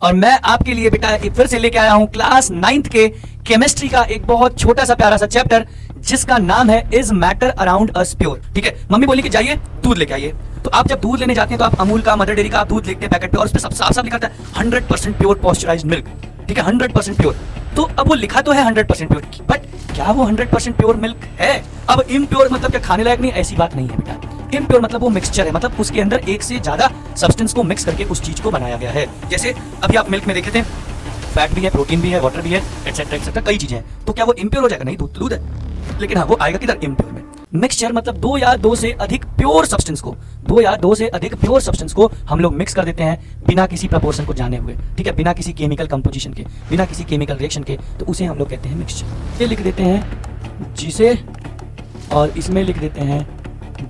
और मैं आपके लिए बेटा फिर से लेके आया हूं क्लास 9th के केमिस्ट्री का एक बहुत छोटा सा प्यारा सा चैप्टर जिसका नाम है is matter around us pure. ठीक है, मम्मी बोली कि जाइए दूध लेके आइए। तो आप जब दूध लेने जाते हैं तो आप अमूल का, मदर डेयरी का आप दूध देखते हैं पैकेट पे और उस पर सब साफ साफ लिखा था 100% प्योर पॉस्चराइज्ड मिल्क। ठीक है, 100% प्योर। तो अब वो लिखा तो है 100% प्योर, बट क्या वो 100% प्योर मिल्क है? अब इम्प्योर मतलब क्या खाने लायक नहीं, ऐसी बात नहीं है बेटा। इम्प्योर मतलब वो मिक्सचर है, मतलब उसके अंदर एक से ज्यादा सब्सटेंस को मिक्स करके उस चीज को बनाया गया है। जैसे अभी आप मिल्क में देखे थे फैट भी है, प्रोटीन भी है, वाटर भी है, एटसेट्रा एटसेट्रा, कई चीजें हैं। तो क्या वो इम्प्योर हो जाएगा? नहीं, दूध दूध है, लेकिन हाँ वो आएगा किधर? इम्प्योर में। मिक्सचर मतलब दो या दो से अधिक प्योर सब्सटेंस को हम लोग मिक्स कर देते हैं बिना किसी प्रपोर्शन को जाने हुए। ठीक है, बिना किसी केमिकल कंपोजिशन के, बिना किसी केमिकल रिएक्शन के, तो उसे हम लोग कहते हैं मिक्सचर। ये लिख देते हैं जिसे और इसमें लिख देते हैं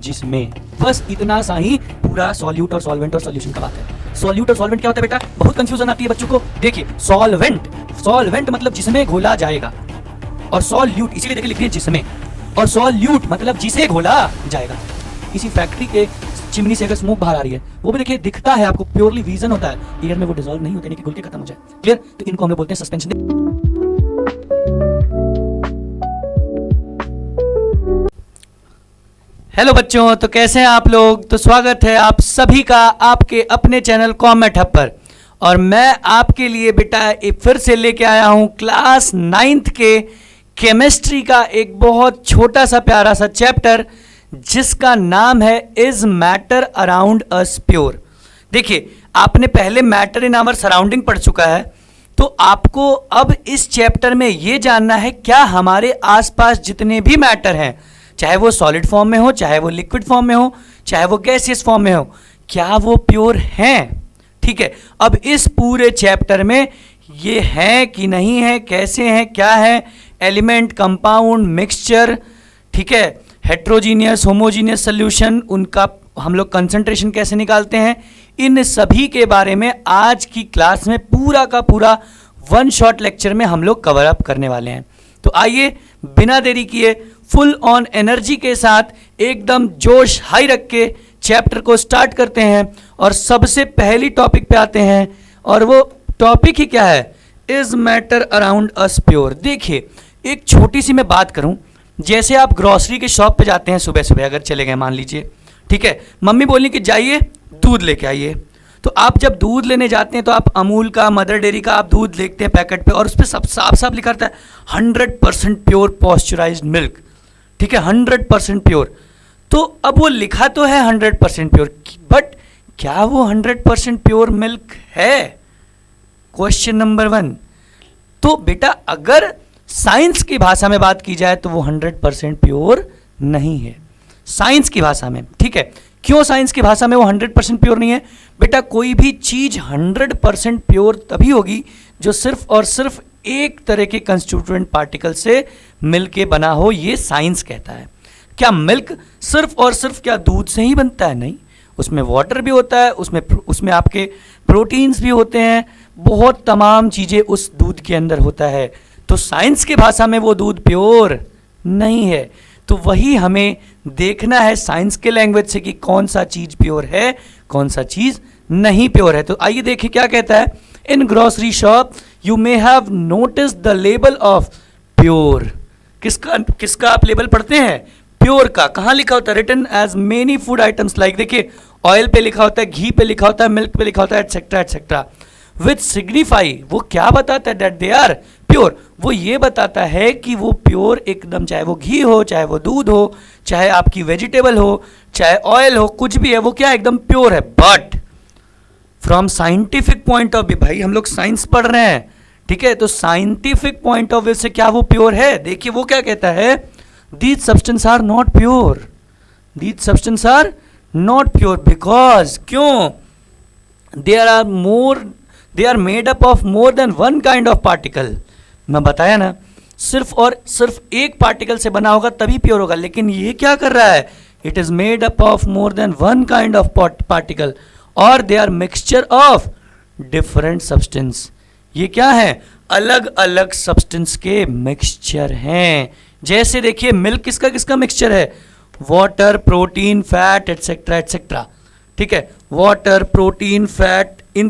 जिसमें। बस इतना सा ही पूरा सॉल्यूट और सॉल्वेंट और सॉल्यूशन का बात है। सॉल्यूट और सॉल्वेंट क्या होता है बेटा? बहुत कंफ्यूजन आती है बच्चों को। देखिए, सॉल्वेंट मतलब जिसमें घोला जाएगा, और सॉल्यूट इसीलिए देखिए लिख दिया जिसमें, और सॉल्यूट मतलब जिसे घोला जाएगा। किसी फैक्ट्री के चिमनी से अगर स्मोक बाहर आ रही है, वो भी देखिए दिखता है आपको, प्योरली विजन होता है, एयर में वो डिसॉल्व नहीं होते, नहीं कि घुल के खत्म हो जाए। क्लियर? तो इनको हम लोग बोलते हैं सस्पेंशन। हेलो बच्चों, तो कैसे हैं आप लोग? तो स्वागत है आप सभी का आपके अपने चैनल कॉमेट हब पर। और मैं आपके लिए बेटा फिर से लेके आया हूं क्लास 9th के केमिस्ट्री का एक बहुत छोटा सा प्यारा सा चैप्टर जिसका नाम है is matter around us pure. देखिए, आपने पहले मैटर इन आवर सराउंडिंग पढ़ चुका है, तो आपको अब इस चैप्टर में यह जानना है क्या हमारे आसपास जितने भी मैटर हैं, चाहे वो सॉलिड फॉर्म में हो, चाहे वो लिक्विड फॉर्म में हो, चाहे वो गैसियस फॉर्म में हो, क्या वो प्योर हैं? ठीक है, अब इस पूरे चैप्टर में ये हैं कि नहीं है, कैसे हैं, क्या है, एलिमेंट, कंपाउंड, मिक्सचर, ठीक है, हेट्रोजीनियस, होमोजीनियस सॉल्यूशन, उनका हम लोग कंसंट्रेशन कैसे निकालते हैं, इन सभी के बारे में आज की क्लास में पूरा का पूरा वन शॉट लेक्चर में हम लोग कवर अप करने वाले हैं। तो आइए बिना देरी किए फुल ऑन एनर्जी के साथ एकदम जोश हाई रख के चैप्टर को स्टार्ट करते हैं और सबसे पहली टॉपिक पे आते हैं, और वो टॉपिक ही क्या है? Is matter around us pure. देखिए, एक छोटी सी मैं बात करूं, जैसे आप ग्रोसरी के शॉप पे जाते हैं सुबह सुबह, अगर चले गए मान लीजिए, ठीक है, मम्मी बोली कि जाइए दूध लेके आइए। तो आप जब दूध लेने जाते हैं तो आप अमूल का, मदर डेयरी का आप दूध देखते हैं पैकेट पे, और उस पर सब साफ साफ लिखा रहता है 100% प्योर पॉस्चराइज्ड मिल्क। ठीक है, 100% प्योर। तो अब वो लिखा तो है 100% प्योर, बट क्या वो 100% प्योर मिल्क है? Question number 1। तो बेटा अगर साइंस की भाषा में बात की जाए तो वो 100% प्योर नहीं है, साइंस की भाषा में। ठीक है, क्यों साइंस की भाषा में वो 100% प्योर नहीं है? बेटा कोई भी चीज 100% प्योर तभी होगी जो सिर्फ और सिर्फ एक तरह के कंस्टिट्यूएंट पार्टिकल से मिलके बना हो, ये साइंस कहता है। क्या मिल्क सिर्फ और सिर्फ क्या दूध से ही बनता है? नहीं, उसमें वाटर भी होता है, उसमें आपके प्रोटीन्स भी होते हैं, बहुत तमाम चीजें उस दूध के अंदर होता है। तो साइंस की भाषा में वो दूध प्योर नहीं है। तो वही हमें देखना है साइंस के लैंग्वेज से कि कौन सा चीज प्योर है, कौन सा चीज नहीं प्योर है। तो आइए देखिए क्या कहता है। In grocery shop you may have notice the label of pure. किसका आप लेबल पढ़ते हैं? प्योर का। कहाँ लिखा होता है? Written as many food items like, देखिए ऑयल पे लिखा होता है, घी पे लिखा होता है, मिल्क पे लिखा होता है, एटसेट्रा एटसेट्रा, विच सिग्निफाई, वो क्या बताता है? That they are pure. वो ये बताता है कि वो प्योर एकदम, चाहे वो घी हो, चाहे वो दूध हो, चाहे आपकी वेजिटेबल हो, चाहे ऑयल हो, कुछ भी है, वो क्या एकदम प्योर है। But from scientific point of view, भाई हम लोग साइंस पढ़ रहे हैं, ठीक है, तो साइंटिफिक पॉइंट ऑफ व्यू से क्या वो प्योर है? देखिए वो क्या कहता है, these substance are not pure, these substance are not pure because, क्यों? They are made up of more than one kind of particle. मैं बताया ना, सिर्फ और सिर्फ एक पार्टिकल से बना होगा तभी प्योर होगा, लेकिन ये क्या कर रहा है? It is made up of more than one kind of particle, और they are mixture of different substance. ये क्या है? अलग अलग सब्सटेंस के मिक्सचर हैं। जैसे देखिए मिल्क किसका किसका मिक्सचर है? Water, protein, fat, etcetera etcetera. ठीक है, वाटर, प्रोटीन, फैट, इन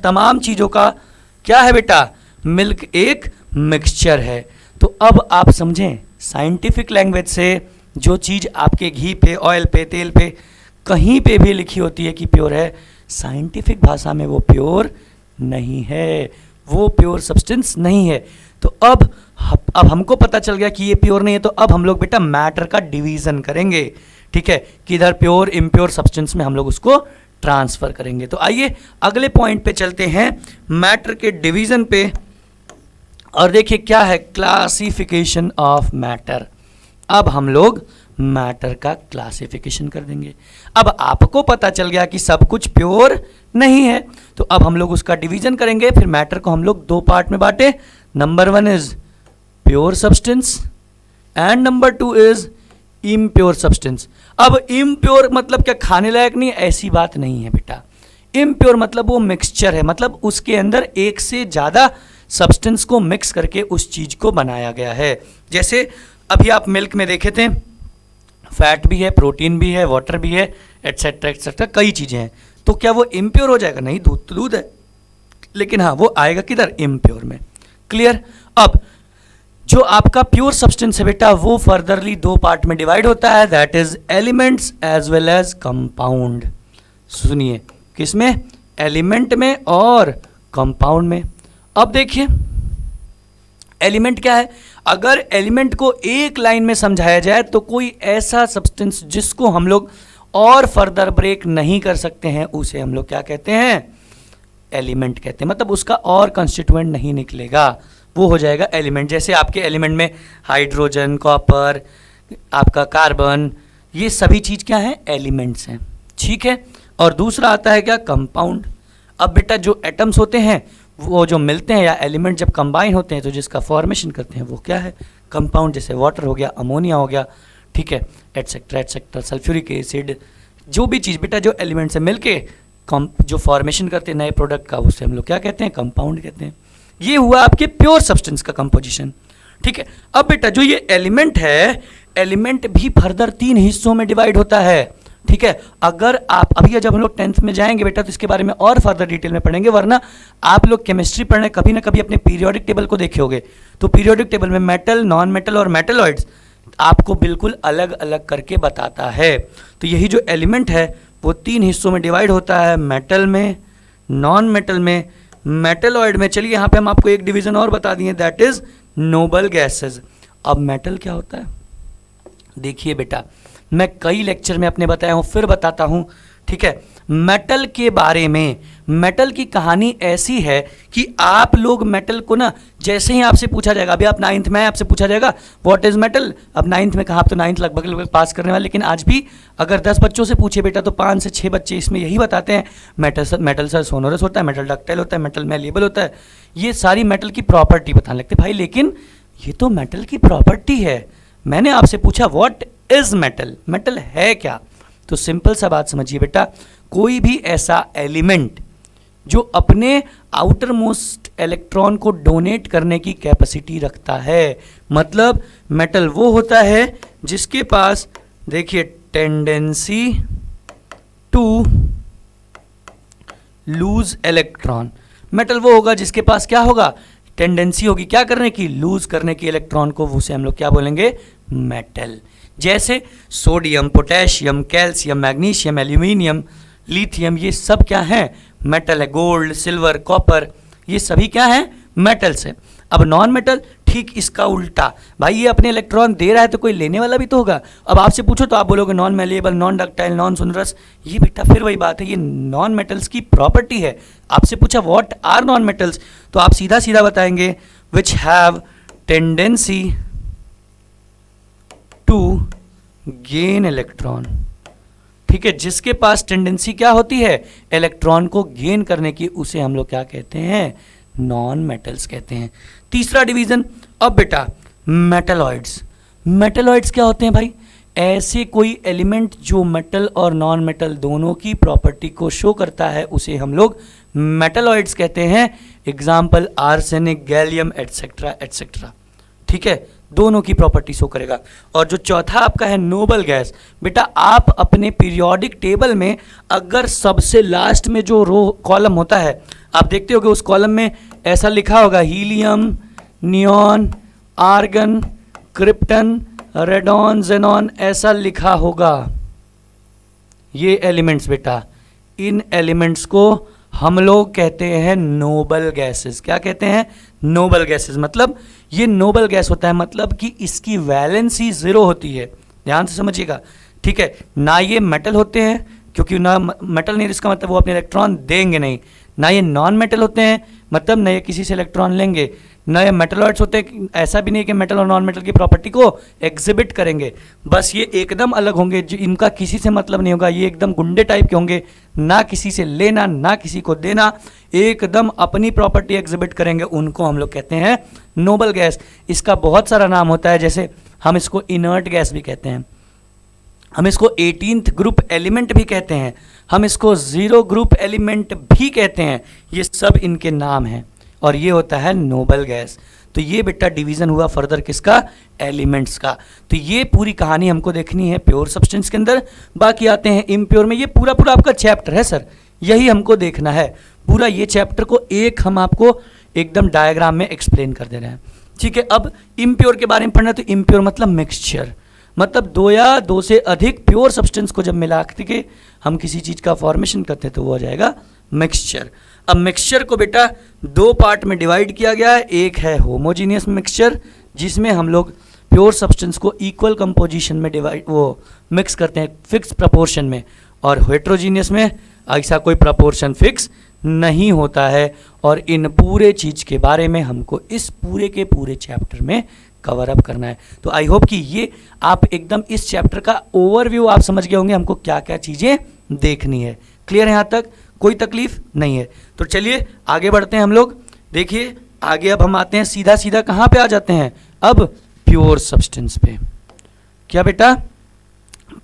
तमाम चीज़ों का क्या है बेटा, मिल्क एक मिक्सचर है। तो अब आप समझें, साइंटिफिक लैंग्वेज से जो चीज़ आपके घी पे, ऑयल पे, तेल पे कहीं पे भी लिखी होती है कि प्योर है, साइंटिफिक भाषा में वो प्योर नहीं है, वो प्योर सब्सटेंस नहीं है। तो अब हमको पता चल गया कि ये प्योर नहीं है, तो अब हम लोग बेटा मैटर का डिवीज़न करेंगे, ठीक है, कि इधर प्योर इम्प्योर सब्सटेंस में हम लोग उसको ट्रांसफ़र करेंगे। तो आइए अगले पॉइंट पे चलते हैं, मैटर के डिवीज़न पे, और देखिए क्या है, क्लासिफिकेशन ऑफ मैटर। अब हम लोग मैटर का क्लासिफिकेशन कर देंगे। अब आपको पता चल गया कि सब कुछ प्योर नहीं है, तो अब हम लोग उसका डिवीजन करेंगे। फिर मैटर को हम लोग दो पार्ट में बांटे, number 1 is pure substance and number 2 is impure substance. अब इम्प्योर मतलब क्या, खाने लायक नहीं, ऐसी बात नहीं है बेटा। इम्प्योर मतलब वो मिक्सचर है, मतलब उसके अंदर एक से ज़्यादा सब्सटेंस को मिक्स करके उस चीज़ को बनाया गया है। जैसे अभी आप मिल्क में देखे थे, फैट भी है, प्रोटीन भी है, वाटर भी है, एटसेट्रा एटसेट्रा, कई चीज़ें हैं। तो क्या वो इम्प्योर हो जाएगा? नहीं, दूध तो दूध है, लेकिन हाँ वो आएगा किधर, इम्प्योर में। क्लियर? अब जो आपका प्योर सब्सटेंस है बेटा, वो फर्दरली दो पार्ट में डिवाइड होता है, that is elements as well as compound. सुनिए, किसमें? एलिमेंट में और कंपाउंड में। अब देखिए एलिमेंट क्या है, अगर एलिमेंट को एक लाइन में समझाया जाए तो कोई ऐसा सब्सटेंस जिसको हम लोग और फर्दर ब्रेक नहीं कर सकते हैं, उसे हम लोग क्या कहते हैं? एलिमेंट कहते हैं। मतलब उसका और कंस्टिट्यूएंट नहीं निकलेगा, वो हो जाएगा एलिमेंट। जैसे आपके एलिमेंट में हाइड्रोजन, कॉपर, आपका कार्बन, ये सभी चीज़ क्या है? एलिमेंट्स हैं, ठीक है। और दूसरा आता है क्या? कंपाउंड। अब बेटा जो एटम्स होते हैं वो जो मिलते हैं या एलिमेंट जब कंबाइन होते हैं तो जिसका फॉर्मेशन करते हैं वो क्या है? कंपाउंड। जैसे वाटर हो गया, अमोनिया हो गया, ठीक है, एटसेट्रा एटसेट्रा, सल्फ्यूरिक एसिड, जो भी चीज़ बेटा जो एलिमेंट से मिलके जो फॉर्मेशन करते हैं नए प्रोडक्ट का, उससे हम लोग क्या कहते हैं? कंपाउंड कहते हैं। ये हुआ आपके प्योर सब्सटेंस का कंपोजिशन, ठीक है। अब बेटा जो ये एलिमेंट है, एलिमेंट भी फर्दर 3 हिस्सों में डिवाइड होता है, ठीक है। अगर आप अभी जब हम लोग 10th में जाएंगे बेटा तो इसके बारे में और फर्दर डिटेल में पढ़ेंगे, वरना आप लोग केमिस्ट्री पढ़ने कभी ना कभी अपने पीरियोडिक टेबल को देखे होगे, तो पीरियोडिक टेबल में मेटल, नॉन मेटल और मेटलॉइड्स आपको बिल्कुल अलग अलग करके बताता है। तो यही जो एलिमेंट है वो 3 हिस्सों में डिवाइड होता है, मेटल में, नॉन मेटल में, मेटलॉइड में। चलिए यहाँ पे हम आपको एक डिवीजन और बता दिए, दैट इज नोबल गैसेस। अब मेटल क्या होता है? देखिए बेटा, मैं कई लेक्चर में अपने बताया हूँ, फिर बताता हूँ, ठीक है। मेटल के बारे में, मेटल की कहानी ऐसी है कि आप लोग मेटल को ना, जैसे ही आपसे पूछा जाएगा, अभी आप 9th में आपसे पूछा जाएगा व्हाट इज मेटल, अब 9th में कहा, आप तो 9th लगभग पास करने वाले, लेकिन आज भी अगर 10 बच्चों से पूछे बेटा तो 5 से 6 बच्चे इसमें यही बताते हैं, मेटल सर सोनोरस होता है, मेटल डक्टाइल होता है, मेटल मैलिएबल होता है, ये सारी मेटल की प्रॉपर्टी बताने लगते भाई। लेकिन ये तो मेटल की प्रॉपर्टी है, मैंने आपसे पूछा व्हाट इज मेटल, मेटल है क्या? तो सिंपल सा बात समझिए बेटा, कोई भी ऐसा एलिमेंट जो अपने आउटर मोस्ट इलेक्ट्रॉन को डोनेट करने की कैपेसिटी रखता है, मतलब मेटल वो होता है जिसके पास, देखिए, tendency to lose electron. Metal वो होगा जिसके पास क्या होगा? टेंडेंसी होगी क्या करने की? लूज करने की इलेक्ट्रॉन को, उसे हम लोग क्या बोलेंगे? मेटल। जैसे sodium, potassium, calcium, magnesium, aluminium, lithium, ये सब क्या है? मेटल है। गोल्ड, सिल्वर, कॉपर, ये सभी क्या है? मेटल्स है। अब नॉन मेटल, ठीक इसका उल्टा, भाई ये अपने इलेक्ट्रॉन दे रहा है तो कोई लेने वाला भी तो होगा। अब आपसे पूछो तो आप बोलोगे non malleable, non ductile, non sonorous, ये बेटा फिर वही बात है, ये नॉन मेटल्स की प्रॉपर्टी है। आपसे पूछा व्हाट आर नॉन मेटल्स, तो आप सीधा सीधा बताएंगे which have tendency to gain electron, ठीक है, जिसके पास टेंडेंसी क्या होती है? इलेक्ट्रॉन को गेन करने की, उसे हम लोग क्या कहते हैं? नॉन मेटल्स कहते हैं। तीसरा डिवीजन, अब बेटा मेटलॉइड्स। मेटलॉइड्स क्या होते हैं भाई? ऐसे कोई एलिमेंट जो मेटल और नॉन मेटल दोनों की प्रॉपर्टी को शो करता है, उसे हम लोग मेटलॉइड्स कहते हैं। Example arsenic, gallium, etcetera etcetera, ठीक है। दोनों की प्रॉपर्टी शो करेगा। और जो चौथा आपका है नोबल गैस, बेटा आप अपने पीरियोडिक टेबल में अगर सबसे लास्ट में जो रो कॉलम होता है, आप देखते होगे उस कॉलम में ऐसा लिखा होगा helium, neon, argon, krypton, radon, xenon, ऐसा लिखा होगा। ये एलिमेंट्स बेटा, इन एलिमेंट्स को हम लोग कहते हैं नोबल गैसेस। क्या कहते हैं? Noble gases. मतलब ये नोबल गैस होता है मतलब कि इसकी वैलेंसी ज़ीरो होती है। ध्यान से समझिएगा, ठीक है। ना ये मेटल होते हैं, क्योंकि ना मेटल नहीं, इसका मतलब वो अपने इलेक्ट्रॉन देंगे नहीं। ना ये नॉन मेटल होते हैं, मतलब न ये किसी से इलेक्ट्रॉन लेंगे। न ये मेटलॉइड्स होते हैं, ऐसा भी नहीं कि मेटल और नॉन मेटल की प्रॉपर्टी को एग्जिबिट करेंगे। बस ये एकदम अलग होंगे, जो इनका किसी से मतलब नहीं होगा। ये एकदम गुंडे टाइप के होंगे, ना किसी से लेना ना किसी को देना, एकदम अपनी प्रॉपर्टी एग्जिबिट करेंगे। उनको हम लोग कहते हैं नोबल गैस। इसका बहुत सारा नाम होता है, जैसे हम इसको इनर्ट गैस भी कहते हैं, हम इसको 18th ग्रुप एलिमेंट भी कहते हैं, हम इसको 0 ग्रुप एलिमेंट भी कहते हैं। ये सब इनके नाम हैं और ये होता है नोबल गैस। तो ये बेटा डिवीज़न हुआ फर्दर किसका? एलिमेंट्स का। तो ये पूरी कहानी हमको देखनी है प्योर सब्सटेंस के अंदर। बाकी आते हैं इम्प्योर में। ये पूरा पूरा आपका चैप्टर है सर, यही हमको देखना है। पूरा ये चैप्टर को एक हम आपको एकदम डायग्राम में एक्सप्लेन कर दे रहे हैं, ठीक है। अब इम्प्योर के बारे में पढ़ना है। तो इम्प्योर मतलब मिक्सचर, मतलब दो या दो से अधिक प्योर सब्सटेंस को जब मिला के हम किसी चीज़ का फॉर्मेशन करते हैं तो वो हो जाएगा मिक्सचर। अब मिक्सचर को बेटा दो पार्ट में डिवाइड किया गया है। एक है होमोजीनियस मिक्सचर, जिसमें हम लोग प्योर सब्सटेंस को इक्वल कंपोजिशन में मिक्स करते हैं फिक्स प्रपोर्शन में, और हेट्रोजीनियस में ऐसा कोई प्रपोर्शन फिक्स नहीं होता है। और इन पूरे चीज़ के बारे में हमको इस पूरे के पूरे चैप्टर में कवर अप करना है। तो आई होप कि ये आप एकदम इस चैप्टर का ओवरव्यू आप समझ गए होंगे, हमको क्या क्या चीज़ें देखनी है। क्लियर है? यहाँ तक कोई तकलीफ नहीं है? तो चलिए आगे बढ़ते हैं हम लोग। देखिए आगे अब हम आते हैं सीधा सीधा कहाँ पे आ जाते हैं? अब प्योर सब्सटेंस पे। क्या बेटा?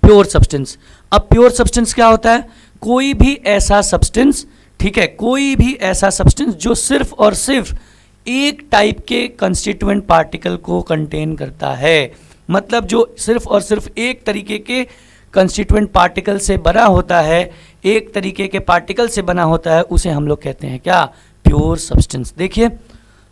Pure substance. अब प्योर सब्सटेंस क्या होता है? कोई भी ऐसा सब्सटेंस, ठीक है, कोई भी ऐसा सब्सटेंस जो सिर्फ और सिर्फ एक टाइप के कंस्टिट्यूएंट पार्टिकल को कंटेन करता है। मतलब जो सिर्फ और सिर्फ एक तरीके के कंस्टिट्यूएंट पार्टिकल से बना होता है, एक तरीके के पार्टिकल से बना होता है, उसे हम लोग कहते हैं क्या? Pure substance. देखिए,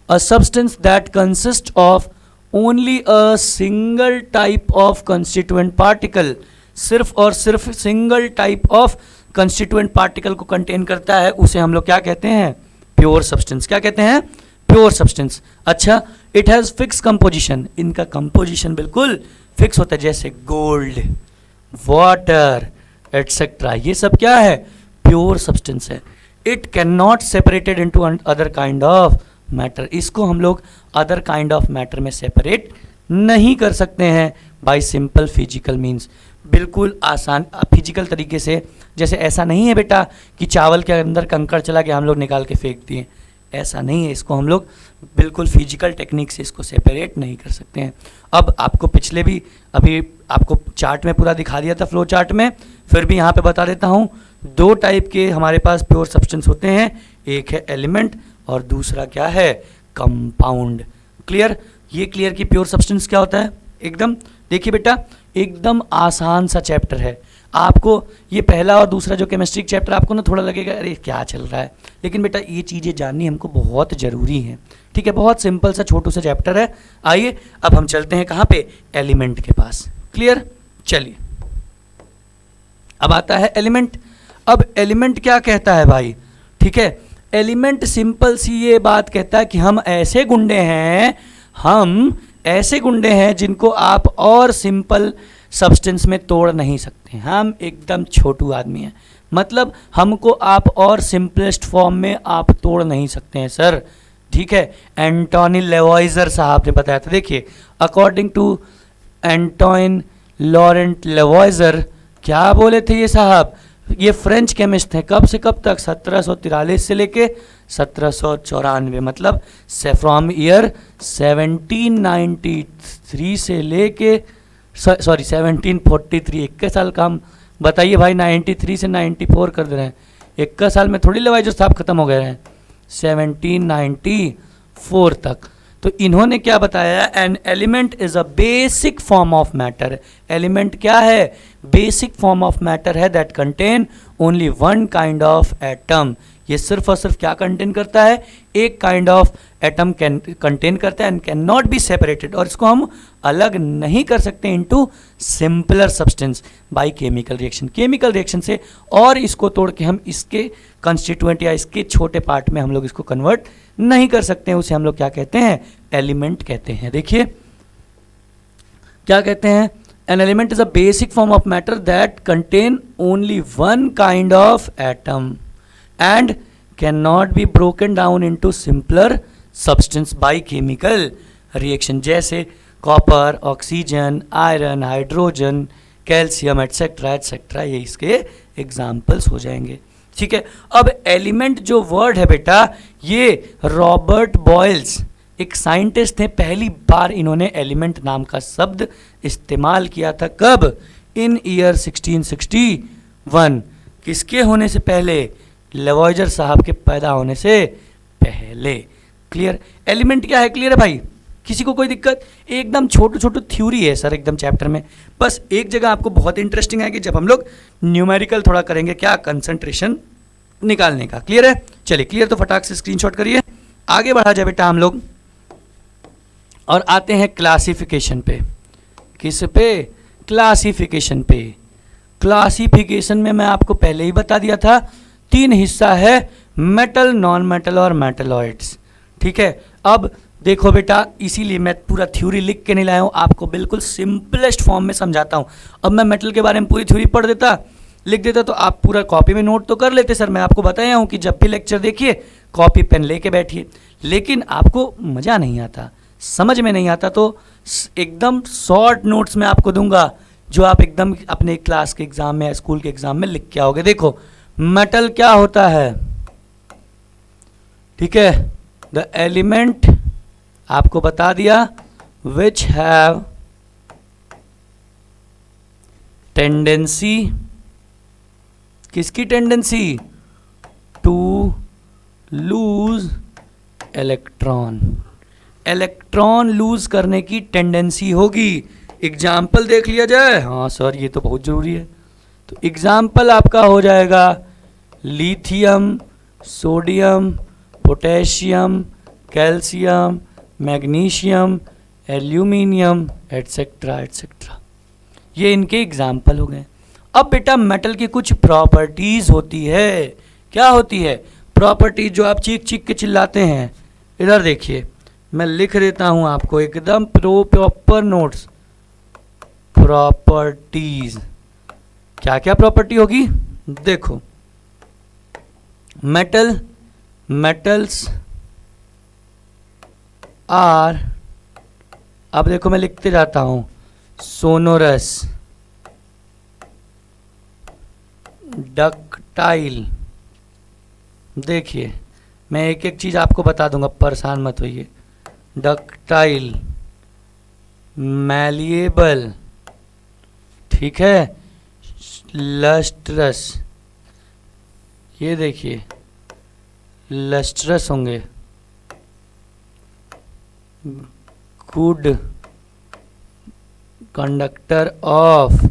a substance that consist of only a single type of constituent particle, सिर्फ और सिर्फ single type of constituent particle को कंटेन करता है, उसे हम लोग क्या कहते हैं? Pure substance. क्या कहते हैं? Pure substance. अच्छा, इट हैज़ फिक्स कंपोजिशन, इनका कंपोजिशन बिल्कुल फिक्स होता है, जैसे गोल्ड, वाटर एटसेट्रा, ये सब क्या है? प्योर सब्सटेंस है। It can not separated into other kind of matter, इसको हम लोग अदर काइंड ऑफ मैटर में सेपरेट नहीं कर सकते हैं बाय सिंपल फिजिकल मीन्स। बिल्कुल आसान फिजिकल तरीके से। जैसे ऐसा नहीं है बेटा कि चावल के अंदर कंकड़ चला के हम लोग निकाल के फेंक दिए, ऐसा नहीं है। इसको हम लोग बिल्कुल फिजिकल टेक्निक से इसको सेपरेट नहीं कर सकते हैं। अब आपको पिछले भी अभी आपको चार्ट में पूरा दिखा दिया था, फ्लो चार्ट में, फिर भी यहाँ पे बता देता हूँ। दो टाइप के हमारे पास प्योर सब्सटेंस होते हैं, एक है एलिमेंट और दूसरा क्या है? कंपाउंड। क्लियर? ये क्लियर कि प्योर सब्सटेंस क्या होता है एकदम। देखिए बेटा, एकदम आसान सा चैप्टर है। आपको ये पहला और दूसरा जो केमिस्ट्री चैप्टर आपको ना थोड़ा लगेगा अरे क्या चल रहा है, लेकिन बेटा ये चीज़ें जाननी हमको बहुत ज़रूरी है, ठीक है। बहुत सिंपल सा छोटू सा चैप्टर है। आइए अब हम चलते हैं कहाँ पे? एलिमेंट के पास। क्लियर? चलिए, अब आता है एलिमेंट। अब एलिमेंट क्या कहता है भाई? ठीक है, एलिमेंट सिंपल सी ये बात कहता है कि हम ऐसे गुंडे हैं, हम ऐसे गुंडे हैं जिनको आप और सिंपल सब्सटेंस में तोड़ नहीं सकते। हम एकदम छोटू आदमी हैं, मतलब हमको आप और सिंपलेस्ट फॉर्म में आप तोड़ नहीं सकते हैं सर, ठीक है। एंटोनी लेवॉइजर साहब ने बताया था। देखिए, अकॉर्डिंग टू एंटोइन लॉरेंट लेवॉइजर, क्या बोले थे ये साहब? ये फ्रेंच केमिस्ट हैं। कब से कब तक? 1743 से लेके 1794, मतलब फ्रॉम ईयर 1793 से लेके 1743, 21 साल का। हम बताइए भाई, 93 से 94 कर दे रहे हैं, 21 साल में थोड़ी लेवाइजर साहब खत्म हो गए हैं। 1794 तक तो इन्होंने क्या बताया, an element is a basic form of matter. Element क्या है, बेसिक फॉर्म ऑफ मैटर है, that contain only one kind of atom. ये सिर्फ और सिर्फ क्या कंटेन करता है, एक काइंड ऑफ एटम कंटेन करता है, and can not be separated, और इसको हम अलग नहीं कर सकते into simpler substance by chemical reaction. Chemical reaction से और इसको तोड़ के हम इसके कंस्टिट्यूएंट या इसके छोटे पार्ट में हम लोग इसको कन्वर्ट नहीं कर सकते हैं, उसे हम लोग क्या कहते हैं, एलिमेंट कहते हैं। देखिए क्या कहते हैं, an element is a basic form of matter that contain only one kind of atom and cannot be broken down into simpler substance by chemical reaction, जैसे copper, oxygen, iron, hydrogen, calcium etcetera etcetera, ये इसके examples हो जाएंगे। ठीक है, अब element जो word है बेटा, ये रॉबर्ट बॉयल्स एक साइंटिस्ट थे, पहली बार इन्होंने एलिमेंट नाम का शब्द इस्तेमाल किया था। कब, इन ईयर 1661। किसके होने से पहले, लेवॉइजर साहब के पैदा होने से पहले। क्लियर, एलिमेंट क्या है, क्लियर है भाई, किसी को कोई दिक्कत? एकदम छोटू छोटू थ्योरी है सर एकदम चैप्टर में, बस एक जगह आपको बहुत इंटरेस्टिंग है कि जब हम लोग न्यूमेरिकल थोड़ा करेंगे, क्या, कंसंट्रेशन निकालने का। क्लियर है, चलिए क्लियर, तो फटाक से स्क्रीनशॉट करिए, आगे बढ़ा जाए बेटा हम लोग और आते हैं क्लासिफिकेशन पे। किस पे, क्लासिफिकेशन पे। क्लासिफिकेशन में मैं आपको पहले ही बता दिया था, तीन हिस्सा है, मेटल, नॉन मेटल और मेटलॉइड्स। ठीक है, अब देखो बेटा, इसीलिए मैं पूरा थ्योरी लिख के नहीं लाया हूँ, आपको बिल्कुल सिंपलेस्ट फॉर्म में समझाता हूँ। अब मैं मेटल के बारे में पूरी थ्योरी पढ़ देता, लिख देता, तो आप पूरा कॉपी में नोट तो कर लेते। सर मैं आपको बताया हूँ कि जब भी लेक्चर देखिए कॉपी पेन लेके बैठिए, लेकिन आपको मज़ा नहीं आता, समझ में नहीं आता, तो एकदम शॉर्ट नोट्स में आपको दूंगा, जो आप एकदम अपने क्लास के एग्जाम में या स्कूल के एग्जाम में लिख के आओगे। देखो मेटल क्या होता है, ठीक है, द एलिमेंट आपको बता दिया विच हैव टेंडेंसी, किसकी tendency, to lose electron, electron lose करने की टेंडेंसी होगी। एग्जाम्पल देख लिया जाए, हाँ सर ये तो बहुत जरूरी है, तो एग्जाम्पल आपका हो जाएगा lithium, sodium, potassium, calcium, magnesium, aluminium etcetera etcetera, ये इनके एग्जाम्पल हो गए। अब बेटा मेटल की कुछ प्रॉपर्टीज होती है, क्या होती है, प्रॉपर्टीज जो आप चीख चीख के चिल्लाते हैं। इधर देखिए मैं लिख देता हूं आपको एकदम प्रॉपर नोट्स। प्रॉपर्टीज, क्या क्या प्रॉपर्टी होगी, देखो मेटल्स आर, अब देखो मैं लिखते जाता हूं, सोनोरस, डक्टाइल, देखिए मैं एक एक चीज आपको बता दूंगा, परेशान मत होइए, डक्टाइल, मैलिएबल, ठीक है, लस्ट्रस, ये देखिए लस्ट्रस होंगे, good conductor of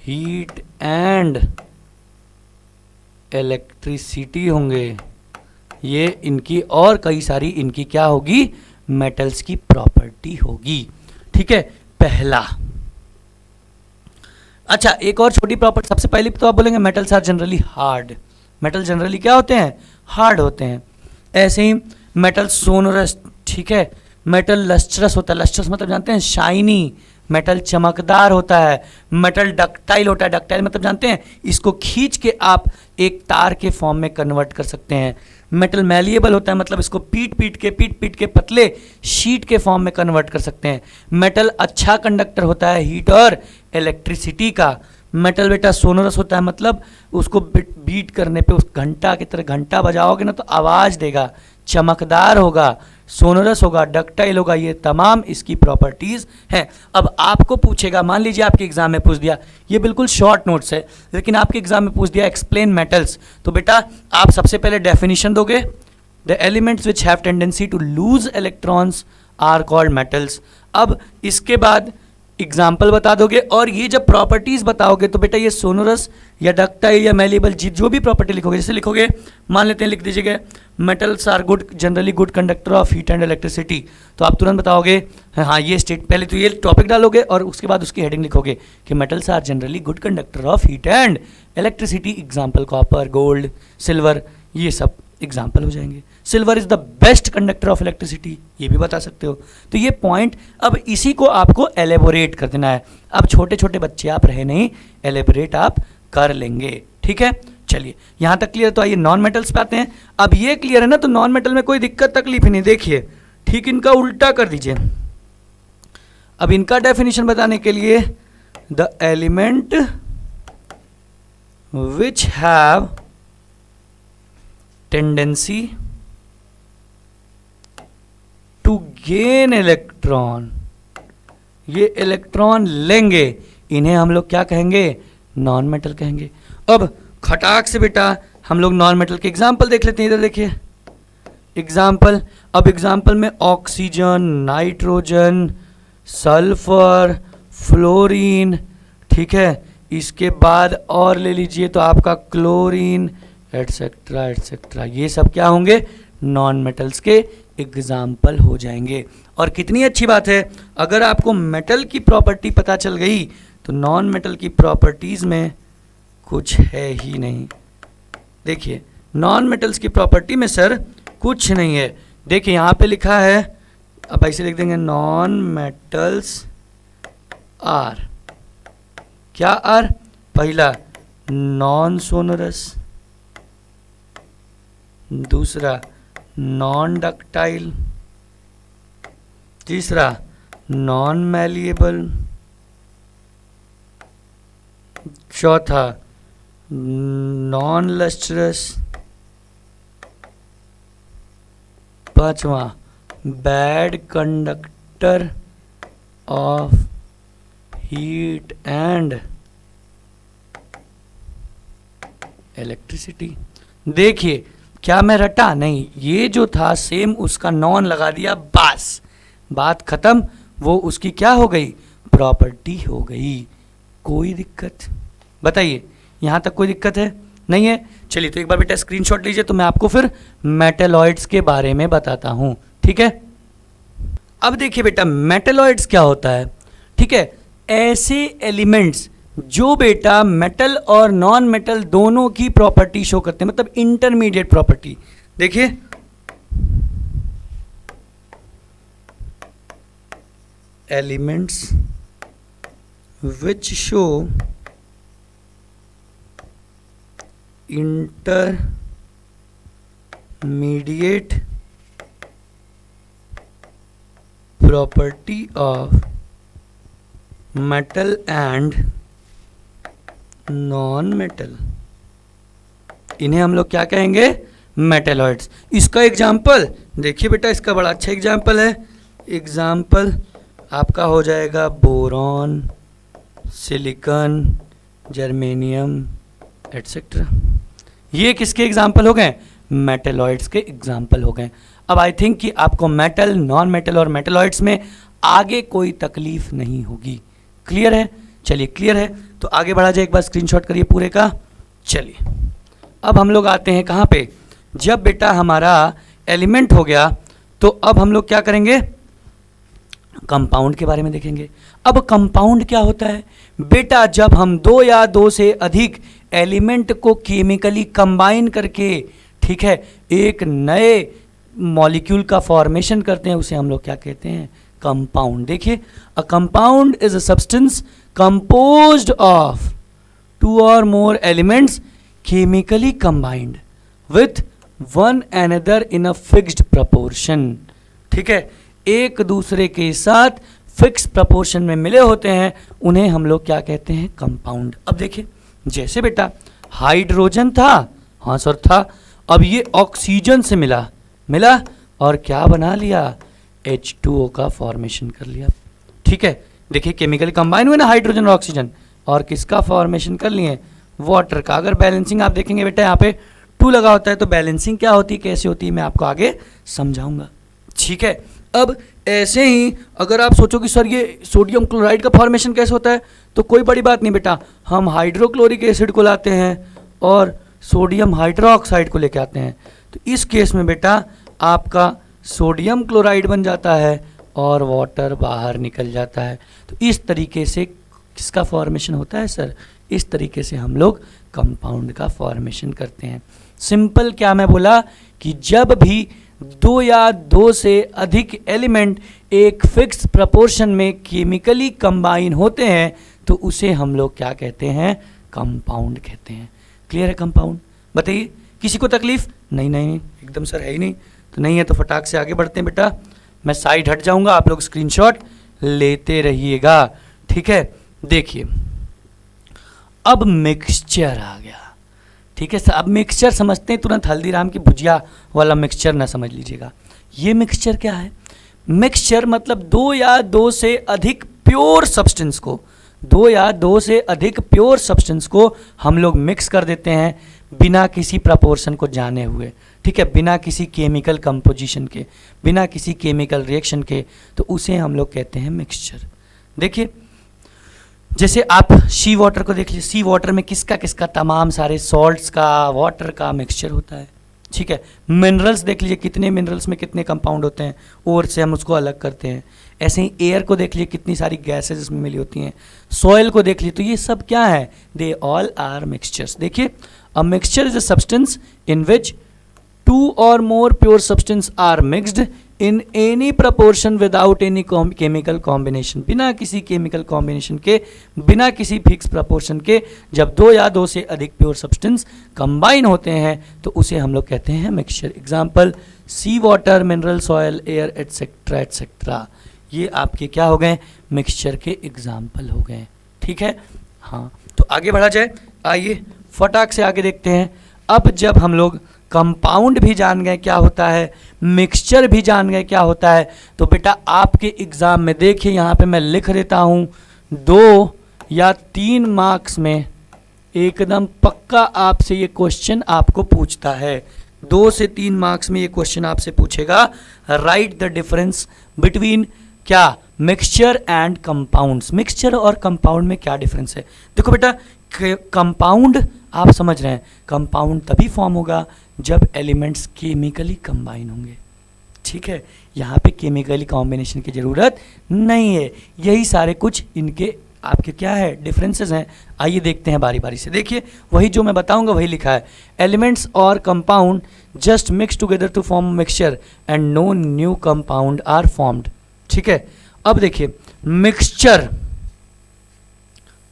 heat and electricity होंगे। ये इनकी और कई सारी इनकी क्या होगी, मेटल्स की प्रॉपर्टी होगी। ठीक है, पहला। अच्छा एक और छोटी प्रॉपर्टी, सबसे पहले तो आप बोलेंगे metals are generally hard, metal generally क्या होते हैं, हार्ड होते हैं। ऐसे ही मेटल सोनोरस, ठीक है, मेटल लस्ट्रस होता है, लस्ट्रस मतलब जानते हैं शाइनी, मेटल चमकदार होता है। मेटल डक्टाइल होता है, डक्टाइल मतलब जानते हैं इसको खींच के आप एक तार के फॉर्म में कन्वर्ट कर सकते हैं। मेटल मैलिएबल होता है, मतलब इसको पीट पीट के पतले शीट के फॉर्म में कन्वर्ट कर सकते हैं। मेटल अच्छा कंडक्टर होता है हीट और इलेक्ट्रिसिटी का। मेटल बेटा सोनोरस होता है, मतलब उसको बीट करने पे उस घंटा की तरह घंटा बजाओगे ना तो आवाज़ देगा, चमकदार होगा, सोनोरस होगा, डक्टाइल होगा, ये तमाम इसकी प्रॉपर्टीज़ हैं। अब आपको पूछेगा, मान लीजिए आपके एग्जाम में पूछ दिया, ये बिल्कुल शॉर्ट नोट्स है, लेकिन आपके एग्जाम में पूछ दिया एक्सप्लेन मेटल्स, तो बेटा आप सबसे पहले डेफिनेशन दोगे, the elements which have tendency to lose electrons are called metals. अब इसके बाद एग्जाम्पल बता दोगे और ये जब प्रॉपर्टीज बताओगे तो बेटा ये सोनोरस या डक्टाइल या मेलेबल जो भी प्रॉपर्टी लिखोगे, जैसे लिखोगे मान लेते हैं लिख दीजिएगा metals are good generally good conductor of heat and electricity, तो आप तुरंत बताओगे हाँ ये स्टेट, पहले तो ये टॉपिक डालोगे और उसके बाद उसकी हेडिंग लिखोगे कि metals are generally good conductor of heat and electricity, example copper, gold, silver, ये सब एग्जाम्पल हो जाएंगे। Silver is the best conductor of electricity, ये भी बता सकते हो। तो ये पॉइंट, अब इसी को आपको एलेबोरेट कर देना है। अब छोटे छोटे बच्चे आप रहे नहीं, एलेबोरेट आप कर लेंगे, ठीक है। चलिए यहाँ तक क्लियर। तो आइए नॉन मेटल्स पे आते हैं। अब ये क्लियर है ना, तो नॉन मेटल में कोई दिक्कत तकलीफ ही नहीं। देखिए ठीक इनका उल्टा कर दीजिए। अब इनका डेफिनेशन बताने के लिए the element which have tendency to gain electron, ये इलेक्ट्रॉन लेंगे, इन्हें हम लोग क्या कहेंगे? नॉन मेटल कहेंगे। अब खटाक से बेटा हम लोग नॉन मेटल के एग्जाम्पल देख लेते हैं। इधर देखिए एग्जाम्पल। अब एग्जाम्पल में ऑक्सीजन, नाइट्रोजन, सल्फर, फ्लोरीन, ठीक है। इसके बाद और ले लीजिए तो आपका क्लोरीन, एटसेट्रा एटसेट्रा, ये सब क्या होंगे? नॉन मेटल्स के एग्जाम्पल हो जाएंगे। और कितनी अच्छी बात है, अगर आपको मेटल की प्रॉपर्टी पता चल गई तो नॉन मेटल की प्रॉपर्टीज में कुछ है ही नहीं। देखिए नॉन मेटल्स की प्रॉपर्टी में सर कुछ नहीं है। देखिए यहाँ पे लिखा है, अब ऐसे लिख देंगे नॉन मेटल्स आर, क्या आर? पहला नॉन सोनरस, दूसरा नॉन डक्टाइल, तीसरा नॉन मैलिएबल, चौथा नॉन लस्ट्रस, पांचवा bad conductor of heat and electricity. देखिए क्या मैं रटा? नहीं, ये जो था सेम उसका नॉन लगा दिया, बस बात खत्म। वो उसकी क्या हो गई? प्रॉपर्टी हो गई। कोई दिक्कत? बताइए यहाँ तक कोई दिक्कत है? नहीं है। चलिए तो एक बार बेटा स्क्रीनशॉट लीजिए, तो मैं आपको फिर मेटेलॉइड्स के बारे में बताता हूँ, ठीक है। अब देखिए बेटा मेटेलॉइड्स क्या होता है, ठीक है। ऐसे एलिमेंट्स जो बेटा मेटल और नॉन मेटल दोनों की प्रॉपर्टी शो करते हैं, मतलब इंटरमीडिएट प्रॉपर्टी। देखिए elements which show intermediate property of metal and non metal, इन्हें हम लोग क्या कहेंगे? मेटेलॉइड्स। इसका एग्जाम्पल देखिए बेटा, इसका बड़ा अच्छा एग्जाम्पल है। एग्जाम्पल आपका हो जाएगा बोरॉन, सिलिकॉन, जर्मेनियम एटसेट्रा। ये किसके एग्जाम्पल हो गए? मेटेलॉइड्स के एग्जाम्पल हो गए। अब आई थिंक कि आपको मेटल, नॉन मेटल और मेटेलॉइड्स में आगे कोई तकलीफ नहीं होगी। क्लियर है? चलिए क्लियर है तो आगे बढ़ा जाए। एक बार स्क्रीनशॉट करिए पूरे का। चलिए अब हम लोग आते हैं कहाँ पे? जब बेटा हमारा एलिमेंट हो गया तो अब हम लोग क्या करेंगे? कंपाउंड के बारे में देखेंगे। अब कंपाउंड क्या होता है बेटा? जब हम दो या दो से अधिक एलिमेंट को केमिकली कंबाइन करके, ठीक है, एक नए मॉलिक्यूल का फॉर्मेशन करते हैं, उसे हम लोग क्या कहते हैं? कंपाउंड। देखिए a compound is a substance composed of two or more elements chemically combined with one another in a fixed proportion। ठीक है, एक दूसरे के साथ फिक्स प्रपोर्शन में मिले होते हैं, उन्हें हम लोग क्या कहते हैं? कंपाउंड। अब देखिए जैसे बेटा हाइड्रोजन था, हाँ सर था, अब ये ऑक्सीजन से मिला और क्या बना लिया? H2O का फॉर्मेशन कर लिया। ठीक है, देखिए केमिकली कंबाइन हुए ना हाइड्रोजन और ऑक्सीजन, और किसका फॉर्मेशन कर लिए? वाटर का। अगर बैलेंसिंग आप देखेंगे बेटा यहाँ पे 2 लगा होता है तो बैलेंसिंग क्या होती है, कैसे होती है, मैं आपको आगे समझाऊंगा। ठीक है, अब ऐसे ही अगर आप सोचो कि सर ये सोडियम क्लोराइड का फॉर्मेशन कैसे होता है, तो कोई बड़ी बात नहीं बेटा, हम हाइड्रोक्लोरिक एसिड को लाते हैं और सोडियम हाइड्रोक्साइड को लेके आते हैं, तो इस केस में बेटा आपका सोडियम क्लोराइड बन जाता है और वाटर बाहर निकल जाता है। तो इस तरीके से किसका फॉर्मेशन होता है सर, इस तरीके से हम लोग कंपाउंड का फॉर्मेशन करते हैं। सिंपल क्या मैं बोला कि जब भी 2 या 2 से अधिक एलिमेंट एक फिक्स प्रपोर्शन में केमिकली कंबाइन होते हैं तो उसे हम लोग क्या कहते हैं, कंपाउंड कहते हैं। क्लियर है कंपाउंड? बताइए, किसी को तकलीफ? नहीं नहीं एकदम सर है ही नहीं, तो नहीं है तो फटाक से आगे बढ़ते हैं बेटा। मैं साइड हट जाऊंगा, आप लोग स्क्रीनशॉट लेते रहिएगा। ठीक है, देखिए अब मिक्सचर आ गया। ठीक है सर, अब मिक्सचर समझते हैं तुरंत, हल्दीराम की भुजिया वाला मिक्सचर ना समझ लीजिएगा। ये मिक्सचर क्या है? मिक्सचर मतलब 2 या 2 से अधिक प्योर सब्सटेंस को, 2 या 2 से अधिक प्योर सब्सटेंस को हम लोग मिक्स कर देते हैं बिना किसी प्रपोर्शन को जाने हुए। ठीक है, बिना किसी केमिकल कंपोजिशन के, बिना किसी केमिकल रिएक्शन के, तो उसे हम लोग कहते हैं मिक्सचर। देखिए जैसे आप सी वाटर को देख लीजिए, सी वाटर में किसका किसका, तमाम सारे सॉल्ट्स का, वाटर का मिक्सचर होता है। ठीक है, मिनरल्स देख लीजिए, कितने मिनरल्स में कितने कंपाउंड होते हैं, और से हम उसको अलग करते हैं। ऐसे ही एयर को देख लीजिए, कितनी सारी गैसेज इसमें मिली होती हैं। सॉइल को देख लीजिए, तो ये सब क्या है, दे ऑल आर मिक्सचर्स। देखिए, a mixture is a substance in which 2 or more pure substance are mixed in any proportion without any chemical combination। बिना किसी केमिकल कॉम्बिनेशन के, बिना किसी फिक्स प्रपोर्शन के, जब 2 या 2 से अधिक प्योर सब्सटेंस कंबाइन होते हैं तो उसे हम लोग कहते हैं mixture. Example sea water, mineral, soil, air etcetera etcetera, ये आपके क्या हो गए, मिक्सचर के एग्जाम्पल हो गए। ठीक है, हाँ तो आगे बढ़ा जाए, आइए फटाक से आगे देखते हैं। अब जब हम लोग कंपाउंड भी जान गए क्या होता है, मिक्सचर भी जान गए क्या होता है, तो बेटा आपके एग्ज़ाम में देखिए यहाँ पे मैं लिख देता हूँ, 2 या 3 मार्क्स में एकदम पक्का आपसे ये क्वेश्चन आपको पूछता है। 2 से 3 मार्क्स में ये क्वेश्चन आपसे पूछेगा, राइट द डिफरेंस बिटवीन क्या, मिक्सचर एंड कंपाउंड्स। मिक्सचर और कंपाउंड में क्या डिफरेंस है? देखो बेटा, कंपाउंड आप समझ रहे हैं, कंपाउंड तभी फॉर्म होगा जब एलिमेंट्स केमिकली कंबाइन होंगे। ठीक है, यहाँ पे केमिकली कॉम्बिनेशन की ज़रूरत नहीं है। यही सारे कुछ इनके आपके क्या है, डिफरेंसेस हैं। आइए देखते हैं बारी बारी से। देखिए वही जो मैं बताऊंगा वही लिखा है, एलिमेंट्स और compound just mix together to form mixture and no new compound are formed. ठीक है, अब देखिए मिक्सचर,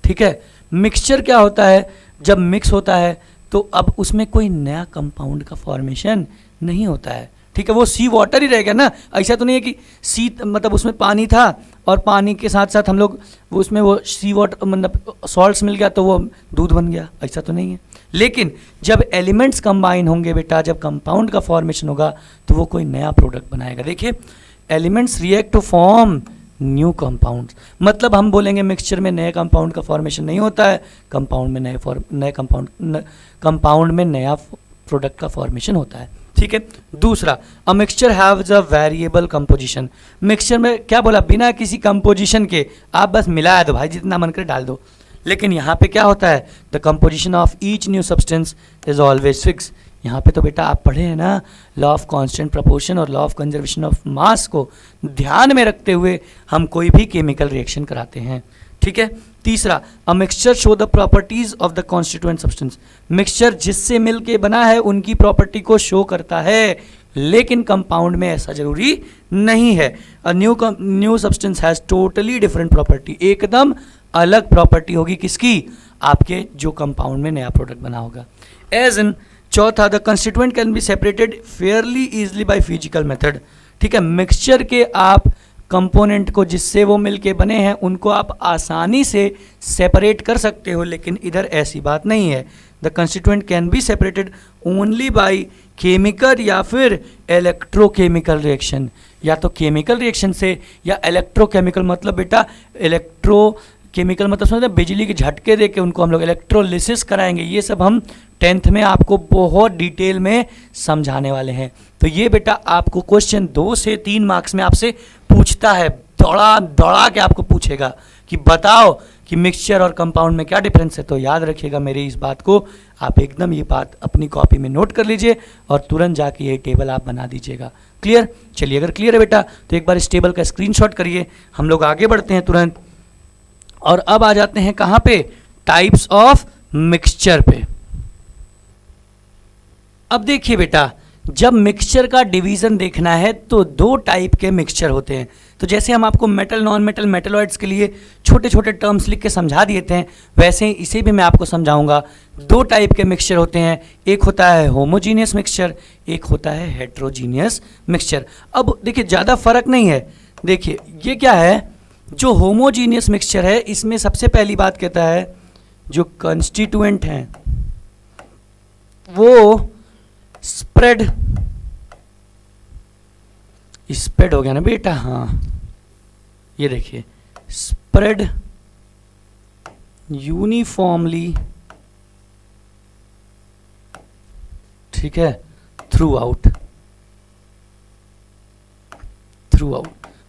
ठीक है, मिक्सचर क्या होता है, जब मिक्स होता है तो अब उसमें कोई नया कंपाउंड का फॉर्मेशन नहीं होता है। ठीक है, वो सी वाटर ही रहेगा ना, ऐसा तो नहीं है कि सी मतलब उसमें पानी था और पानी के साथ साथ हम लोग वो उसमें वो सी वाटर मतलब सॉल्ट्स मिल गया तो वो दूध बन गया, ऐसा तो नहीं है। लेकिन जब एलिमेंट्स कंबाइन होंगे बेटा, जब कंपाउंड का फॉर्मेशन होगा तो वो कोई नया प्रोडक्ट बनाएगा। देखिए elements react to form new compound, मतलब हम बोलेंगे मिक्सचर में नए कंपाउंड का फॉर्मेशन नहीं होता है, कंपाउंड में नए कंपाउंड में नया प्रोडक्ट का फॉर्मेशन होता है। ठीक है, दूसरा, a mixture haves a variable composition. Mixture में क्या बोला, बिना किसी कंपोजिशन के आप बस मिलाया दो भाई, जितना मन करे डाल दो। लेकिन यहाँ पे क्या होता है, the composition of each new substance is always fix. यहाँ पे तो बेटा आप पढ़े हैं ना, लॉ ऑफ कांस्टेंट प्रोपोर्शन और law of conservation of mass को ध्यान में रखते हुए हम कोई भी केमिकल रिएक्शन कराते हैं। ठीक है, तीसरा, a mixture show the properties of the constituent substance. Mixture जिससे मिलके बना है उनकी प्रॉपर्टी को शो करता है, लेकिन कंपाउंड में ऐसा जरूरी नहीं है। A new substance has totally different property, एकदम अलग प्रॉपर्टी होगी किसकी, आपके जो कंपाउंड में नया प्रोडक्ट बना होगा। एज इन, चौथा, the constituent can be separated Fairlie easily by physical method. ठीक है, मिक्सचर के आप कंपोनेंट को जिससे वो मिलके बने हैं उनको आप आसानी से सेपरेट कर सकते हो, लेकिन इधर ऐसी बात नहीं है। The constituent can be separated only by chemical या फिर इलेक्ट्रोकेमिकल रिएक्शन, या तो केमिकल रिएक्शन से या इलेक्ट्रोकेमिकल, मतलब बेटा इलेक्ट्रो केमिकल मतलब समझते हैं बिजली के झटके दे के उनको हम लोग इलेक्ट्रोलिसिस कराएंगे। ये सब हम 10th में आपको बहुत डिटेल में समझाने वाले हैं। तो ये बेटा आपको क्वेश्चन 2 से 3 मार्क्स में आपसे पूछता है, दौड़ा दौड़ा के आपको पूछेगा कि बताओ कि मिक्सचर और कंपाउंड में क्या डिफरेंस है। तो याद रखिएगा मेरी इस बात को, आप एकदम ये बात अपनी कॉपी में नोट कर लीजिए और तुरंत जाके ये टेबल आप बना दीजिएगा। क्लियर? चलिए, अगर क्लियर है बेटा तो एक बार इस टेबल का स्क्रीनशॉट करिए। हम लोग आगे बढ़ते हैं तुरंत और अब आ जाते हैं कहाँ पे? टाइप्स ऑफ मिक्सचर पे। अब देखिए बेटा, जब मिक्सचर का डिवीजन देखना है तो 2 टाइप के मिक्सचर होते हैं। तो जैसे हम आपको मेटल, नॉन मेटल, मेटलॉइड्स के लिए छोटे छोटे टर्म्स लिख के समझा दिए थे, वैसे ही इसे भी मैं आपको समझाऊंगा। 2 टाइप के मिक्सचर होते हैं, एक होता है होमोजीनियस मिक्सचर, एक होता है हेट्रोजीनियस मिक्सचर। अब देखिए ज़्यादा फर्क नहीं है। देखिए ये क्या है, जो होमोजीनियस मिक्सचर है इसमें सबसे पहली बात कहता है जो कंस्टिट्यूएंट हैं वो स्प्रेड हो गया ना बेटा, हाँ ये देखिए, स्प्रेड यूनिफॉर्मली, ठीक है, थ्रू आउट।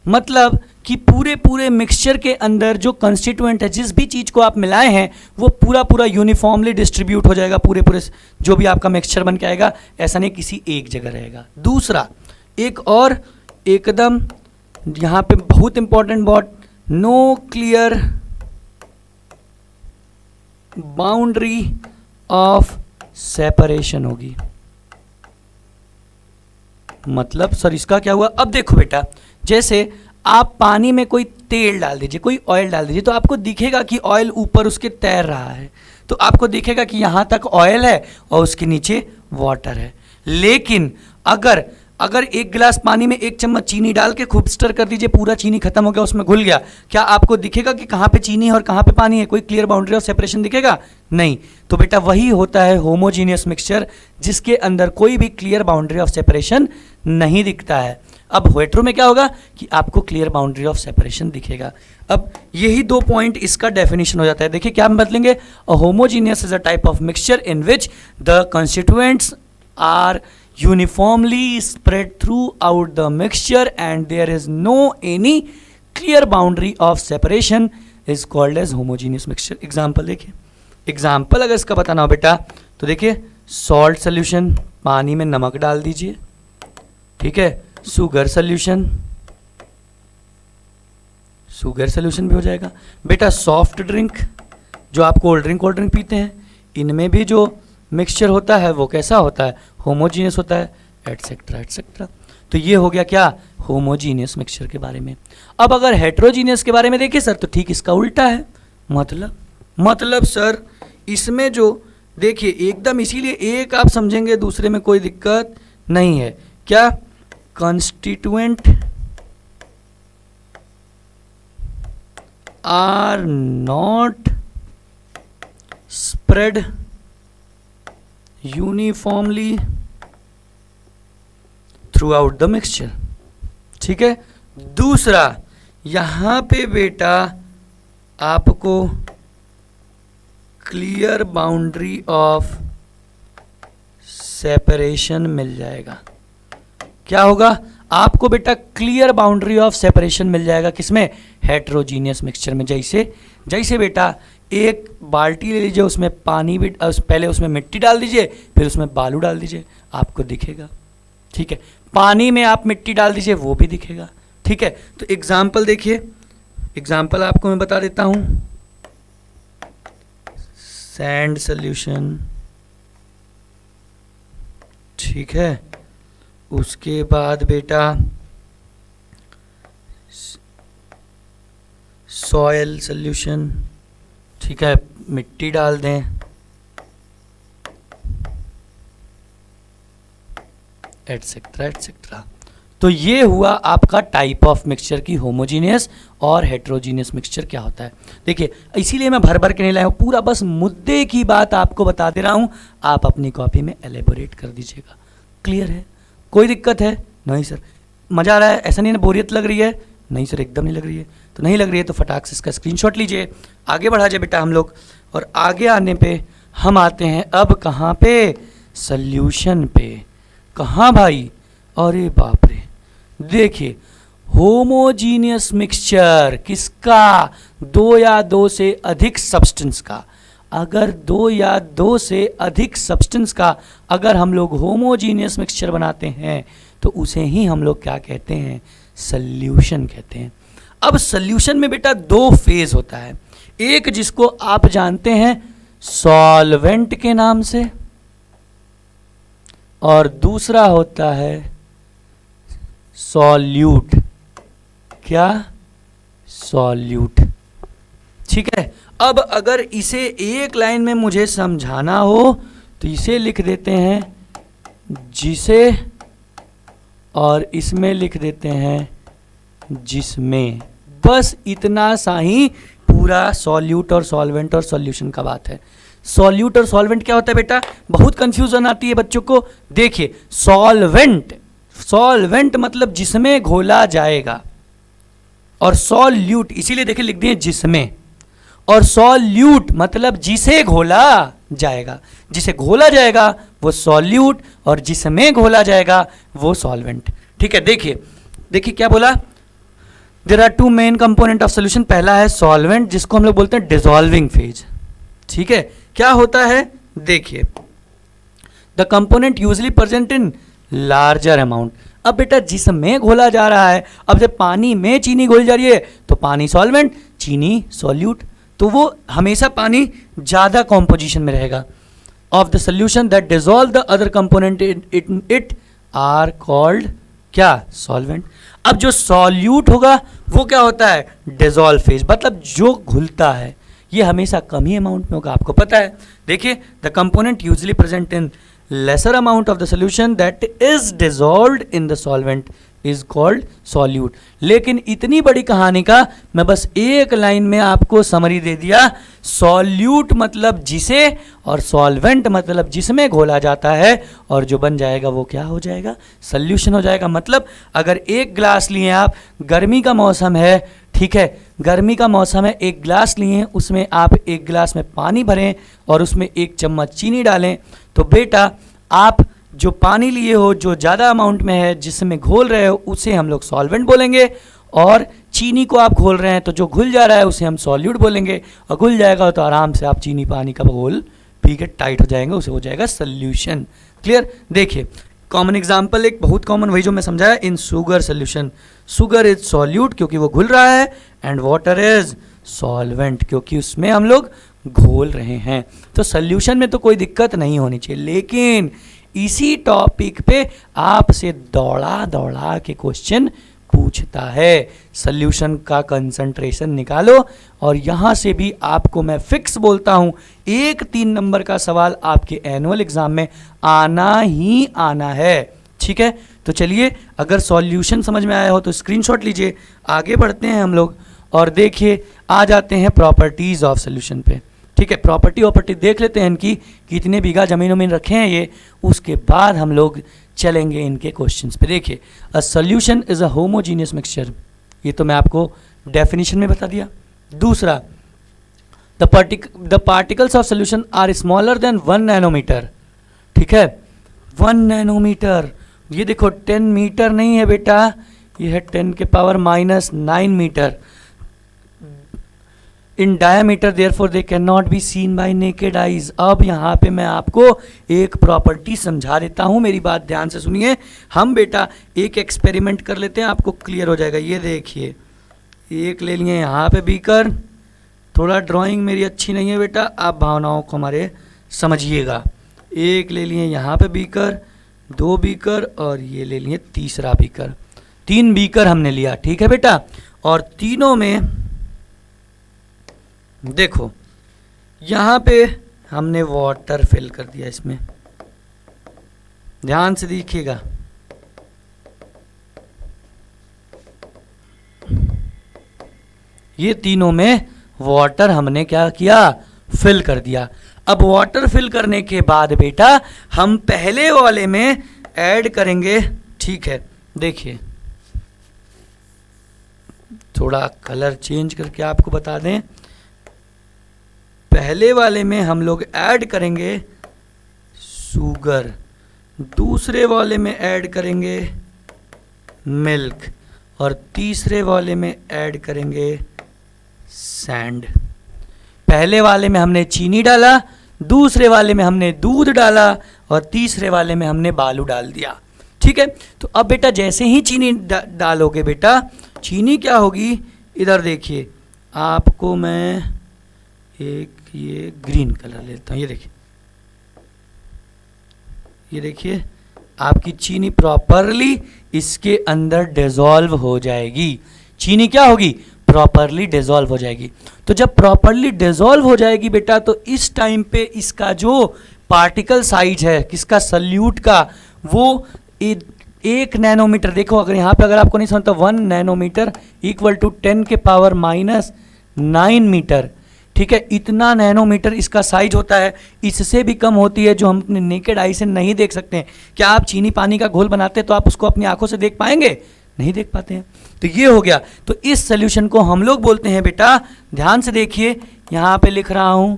मतलब कि पूरे मिक्सचर के अंदर जो कंस्टिट्यूएंट है, जिस भी चीज को आप मिलाए हैं वो पूरा यूनिफॉर्मली डिस्ट्रीब्यूट हो जाएगा, पूरे जो भी आपका मिक्सचर बन के आएगा, ऐसा नहीं किसी एक जगह रहेगा। दूसरा, एक और एकदम यहां पे बहुत important word, no clear boundary of separation होगी। मतलब सर इसका क्या हुआ? अब देखो बेटा, जैसे आप पानी में कोई तेल डाल दीजिए, कोई ऑयल डाल दीजिए, तो आपको दिखेगा कि ऑयल ऊपर उसके तैर रहा है, तो आपको दिखेगा कि यहां तक ऑयल है और उसके नीचे वाटर है। लेकिन अगर 1 गिलास पानी में 1 चम्मच चीनी डाल के खूब स्टर कर दीजिए, पूरा चीनी खत्म हो गया, उसमें घुल गया, क्या आपको दिखेगा कि कहाँ पे चीनी है और कहाँ पे पानी है? कोई क्लियर बाउंड्री ऑफ सेपरेशन दिखेगा? नहीं। तो बेटा वही होता है होमोजीनियस मिक्सचर, जिसके अंदर कोई भी क्लियर बाउंड्री ऑफ सेपरेशन नहीं दिखता है। अब हेट्रो में क्या होगा कि आपको क्लियर बाउंड्री ऑफ सेपरेशन दिखेगा। अब यही 2 पॉइंट इसका डेफिनेशन हो जाता है। देखिए क्या हम बदलेंगे, a homogeneous is a type of mixture in which the constituents are uniformly spread throughout the mixture and there is no any clear boundary of separation is called as homogeneous mixture। Example देखिए, example अगर इसका बताना हो बेटा तो देखिए, salt solution, पानी में नमक डाल दीजिए, ठीक है, शुगर सोल्यूशन भी हो जाएगा बेटा। सॉफ्ट ड्रिंक, जो आप कोल्ड ड्रिंक पीते हैं, इनमें भी जो मिक्सचर होता है वो कैसा होता है? होमोजीनियस होता है, एटसेट्रा एटसेट्रा। तो ये हो गया क्या? होमोजीनियस मिक्सचर के बारे में। अब अगर हेट्रोजीनियस के बारे में देखिए सर, तो ठीक इसका उल्टा है। मतलब सर इसमें जो देखिए एकदम, इसीलिए एक आप समझेंगे, दूसरे में कोई दिक्कत नहीं है। क्या? Constituent are not spread uniformly throughout the mixture, ठीक है। दूसरा, यहां पे बेटा आपको क्लियर बाउंड्री ऑफ सेपरेशन मिल जाएगा। क्या होगा? आपको बेटा क्लियर बाउंड्री ऑफ सेपरेशन मिल जाएगा, किसमें? हेट्रोजीनियस मिक्सचर में। जैसे बेटा एक बाल्टी ले लीजिए, उसमें पानी भी, पहले उसमें मिट्टी डाल दीजिए, फिर उसमें बालू डाल दीजिए, आपको दिखेगा, ठीक है। पानी में आप मिट्टी डाल दीजिए, वो भी दिखेगा, ठीक है। तो एग्जाम्पल देखिए, एग्जाम्पल आपको मैं बता देता हूं। सैंड सॉल्यूशन, ठीक है। उसके बाद बेटा सॉयल सॉल्यूशन, ठीक है, मिट्टी डाल दें, एटसेट्रा एटसेट्रा। तो ये हुआ आपका टाइप ऑफ मिक्सचर की होमोजीनियस और हेट्रोजीनियस मिक्सचर क्या होता है। देखिए इसीलिए मैं भर के नहीं लाया हूँ, पूरा बस मुद्दे की बात आपको बता दे रहा हूँ, आप अपनी कॉपी में एलेबोरेट कर दीजिएगा। क्लियर है? कोई दिक्कत है? नहीं सर। मज़ा आ रहा है? ऐसा नहीं है बोरियत लग रही है? नहीं सर एकदम नहीं लग रही है। तो नहीं लग रही है तो फटाक से इसका स्क्रीनशॉट लीजिए, आगे बढ़ा जाए बेटा हम लोग। और आगे आने पे हम आते हैं अब कहाँ पे, सल्यूशन पे। कहाँ भाई, अरे बाप रे, देखिए होमोजीनियस मिक्सचर किसका, दो या दो से अधिक सब्सटेंस का। अगर दो या दो से अधिक सब्सटेंस का अगर हम लोग होमोजीनियस मिक्सचर बनाते हैं तो उसे ही हम लोग क्या कहते हैं, सल्यूशन कहते हैं। अब सल्यूशन में बेटा दो फेज होता है, एक जिसको आप जानते हैं सॉल्वेंट के नाम से, और दूसरा होता है सॉल्यूट। क्या, सॉल्यूट। ठीक है, अब अगर इसे एक लाइन में मुझे समझाना हो तो इसे लिख देते हैं जिसे, और इसमें लिख देते हैं जिसमें। बस इतना सा ही पूरा सॉल्यूट और सॉल्वेंट और सॉल्यूशन का बात है। सॉल्यूट और सॉल्वेंट क्या होता है बेटा, बहुत कंफ्यूजन आती है बच्चों को। देखिए सॉल्वेंट, सॉल्वेंट मतलब जिसमें घोला जाएगा, और सॉल्यूट इसीलिए देखिए लिख दिए जिसमें, और सॉल्यूट मतलब जिसे घोला जाएगा। जिसे घोला जाएगा वो सॉल्यूट, और जिसमें घोला जाएगा वो सॉल्वेंट। ठीक है, देखिए देखिए क्या बोला, there are two main component of solution. पहला है सॉल्वेंट जिसको हम लोग बोलते हैं डिसॉल्विंग फेज। ठीक है, क्या होता है, देखिए the component usually present in larger amount. अब बेटा जिसमें घोला जा रहा है, अब जब पानी में चीनी घोल जा रही है तो पानी सॉल्वेंट, चीनी सॉल्यूट, तो वो हमेशा पानी ज़्यादा कॉम्पोजिशन में रहेगा। Of the solution that dissolve the other component it are called क्या, सॉल्वेंट। अब जो सॉल्यूट होगा वो क्या होता है, डिजोल्व फेज, मतलब जो घुलता है, ये हमेशा कम ही अमाउंट में होगा, आपको पता है। देखिए the component usually present in lesser amount of the solution that is dissolved in the solvent is called solute। लेकिन इतनी बड़ी कहानी का मैं बस एक लाइन में आपको समरी दे दिया। सॉल्यूट मतलब जिसे, और सॉल्वेंट मतलब जिसमें घोला जाता है, और जो बन जाएगा वो क्या हो जाएगा, सॉल्यूशन हो जाएगा। मतलब अगर एक ग्लास लिए आप, गर्मी का मौसम है, ठीक है, गर्मी का मौसम है, एक ग्लास लिए, उसमें आप एक गिलास में पानी भरें और उसमें एक चम्मच चीनी डालें, तो बेटा आप जो पानी लिए हो जो ज़्यादा अमाउंट में है, जिसमें घोल रहे हो, उसे हम लोग सॉल्वेंट बोलेंगे, और चीनी को आप घोल रहे हैं तो जो घुल जा रहा है उसे हम सॉल्यूट बोलेंगे, और घुल जाएगा तो आराम से आप चीनी पानी का घोल पी के टाइट हो जाएंगे, उसे हो जाएगा सॉल्यूशन। क्लियर। देखिए कॉमन एग्जाम्पल एक बहुत कॉमन वही जो मैं समझाया, इन sugar solution, sugar is solute क्योंकि वो घुल रहा है, एंड वाटर इज सॉल्वेंट क्योंकि उसमें हम लोग घोल रहे हैं। तो सोल्यूशन में तो कोई दिक्कत नहीं होनी चाहिए, लेकिन इसी टॉपिक पे आपसे दौड़ा दौड़ा के क्वेश्चन पूछता है। सोल्यूशन का कंसंट्रेशन निकालो, और यहाँ से भी आपको मैं फिक्स बोलता हूँ एक 3 नंबर का सवाल आपके एनुअल एग्जाम में आना ही आना है। ठीक है, तो चलिए अगर सॉल्यूशन समझ में आया हो तो स्क्रीनशॉट लीजिए, आगे बढ़ते हैं हम लोग और देखिए आ जाते हैं प्रॉपर्टीज ऑफ सोल्यूशन पे। ठीक है, प्रॉपर्टी देख लेते हैं इनकी, कितने बीघा जमीन उमीन रखे हैं ये, उसके बाद हम लोग चलेंगे इनके क्वेश्चंस पे। देखिए a solution is a homogeneous mixture, ये तो मैं आपको डेफिनेशन में बता दिया। दूसरा, the particles of solution are smaller than 1 nanometre. ठीक है, 1 नैनोमीटर, ये देखो 10 मीटर नहीं है बेटा, ये है 10 के power -9 metre in diameter, therefore they can not be seen by naked eyes. अब यहाँ पे मैं आपको एक प्रॉपर्टी समझा देता हूँ, मेरी बात ध्यान से सुनिए। हम बेटा एक एक्सपेरिमेंट कर लेते हैं, आपको क्लियर हो जाएगा। ये देखिए एक ले लिए यहाँ पे बीकर, थोड़ा ड्राइंग मेरी अच्छी नहीं है बेटा, आप भावनाओं को हमारे समझिएगा। एक ले लिए यहाँ पे बीकर, 2 बीकर, और ये ले लिए तीसरा बीकर, 3 बीकर हमने लिया। ठीक है बेटा, और तीनों में देखो यहाँ पे हमने वाटर फिल कर दिया, इसमें ध्यान से देखिएगा। ये तीनों में वाटर हमने क्या किया, फिल कर दिया। अब वाटर फिल करने के बाद बेटा हम पहले वाले में ऐड करेंगे। ठीक है, देखिए थोड़ा कलर चेंज करके आपको बता दें, पहले वाले में हम लोग ऐड करेंगे शुगर, दूसरे वाले में ऐड करेंगे मिल्क और तीसरे वाले में ऐड करेंगे सैंड। पहले वाले में हमने चीनी डाला, दूसरे वाले में हमने दूध डाला और तीसरे वाले में हमने बालू डाल दिया। ठीक है, तो अब बेटा जैसे ही चीनी डालोगे बेटा, चीनी क्या होगी, इधर देखिए, आपको मैं एक ये ग्रीन कलर लेता हूँ, ये देखिए, ये देखिए आपकी चीनी प्रॉपरली इसके अंदर डिसॉल्व हो जाएगी। चीनी क्या होगी, प्रॉपरली डिसॉल्व हो जाएगी। तो जब प्रॉपरली डिसॉल्व हो जाएगी बेटा, तो इस टाइम पे इसका जो पार्टिकल साइज है किसका, सल्यूट का, वो 1 नैनोमीटर, देखो अगर यहाँ पे अगर आपको नहीं समझता, 1 नैनोमीटर इक्वल टू 10⁻⁹ मीटर। ठीक है, इतना नैनोमीटर इसका साइज होता है। इससे भी कम होती है जो हम अपने नेकेड आई से नहीं देख सकते हैं। क्या आप चीनी पानी का घोल बनाते हैं तो आप उसको अपनी आंखों से देख पाएंगे, नहीं देख पाते हैं। तो ये हो गया। तो इस सोल्यूशन को हम लोग बोलते हैं बेटा, ध्यान से देखिए, यहां पे लिख रहा हूं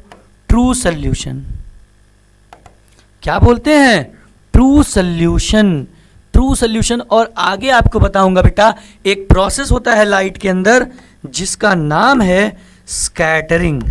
ट्रू सोल्यूशन। क्या बोलते हैं, ट्रू सोल्यूशन। True solution. और आगे आपको बताऊंगा बेटा, एक प्रोसेस होता है लाइट के अंदर जिसका नाम है स्कैटरिंग।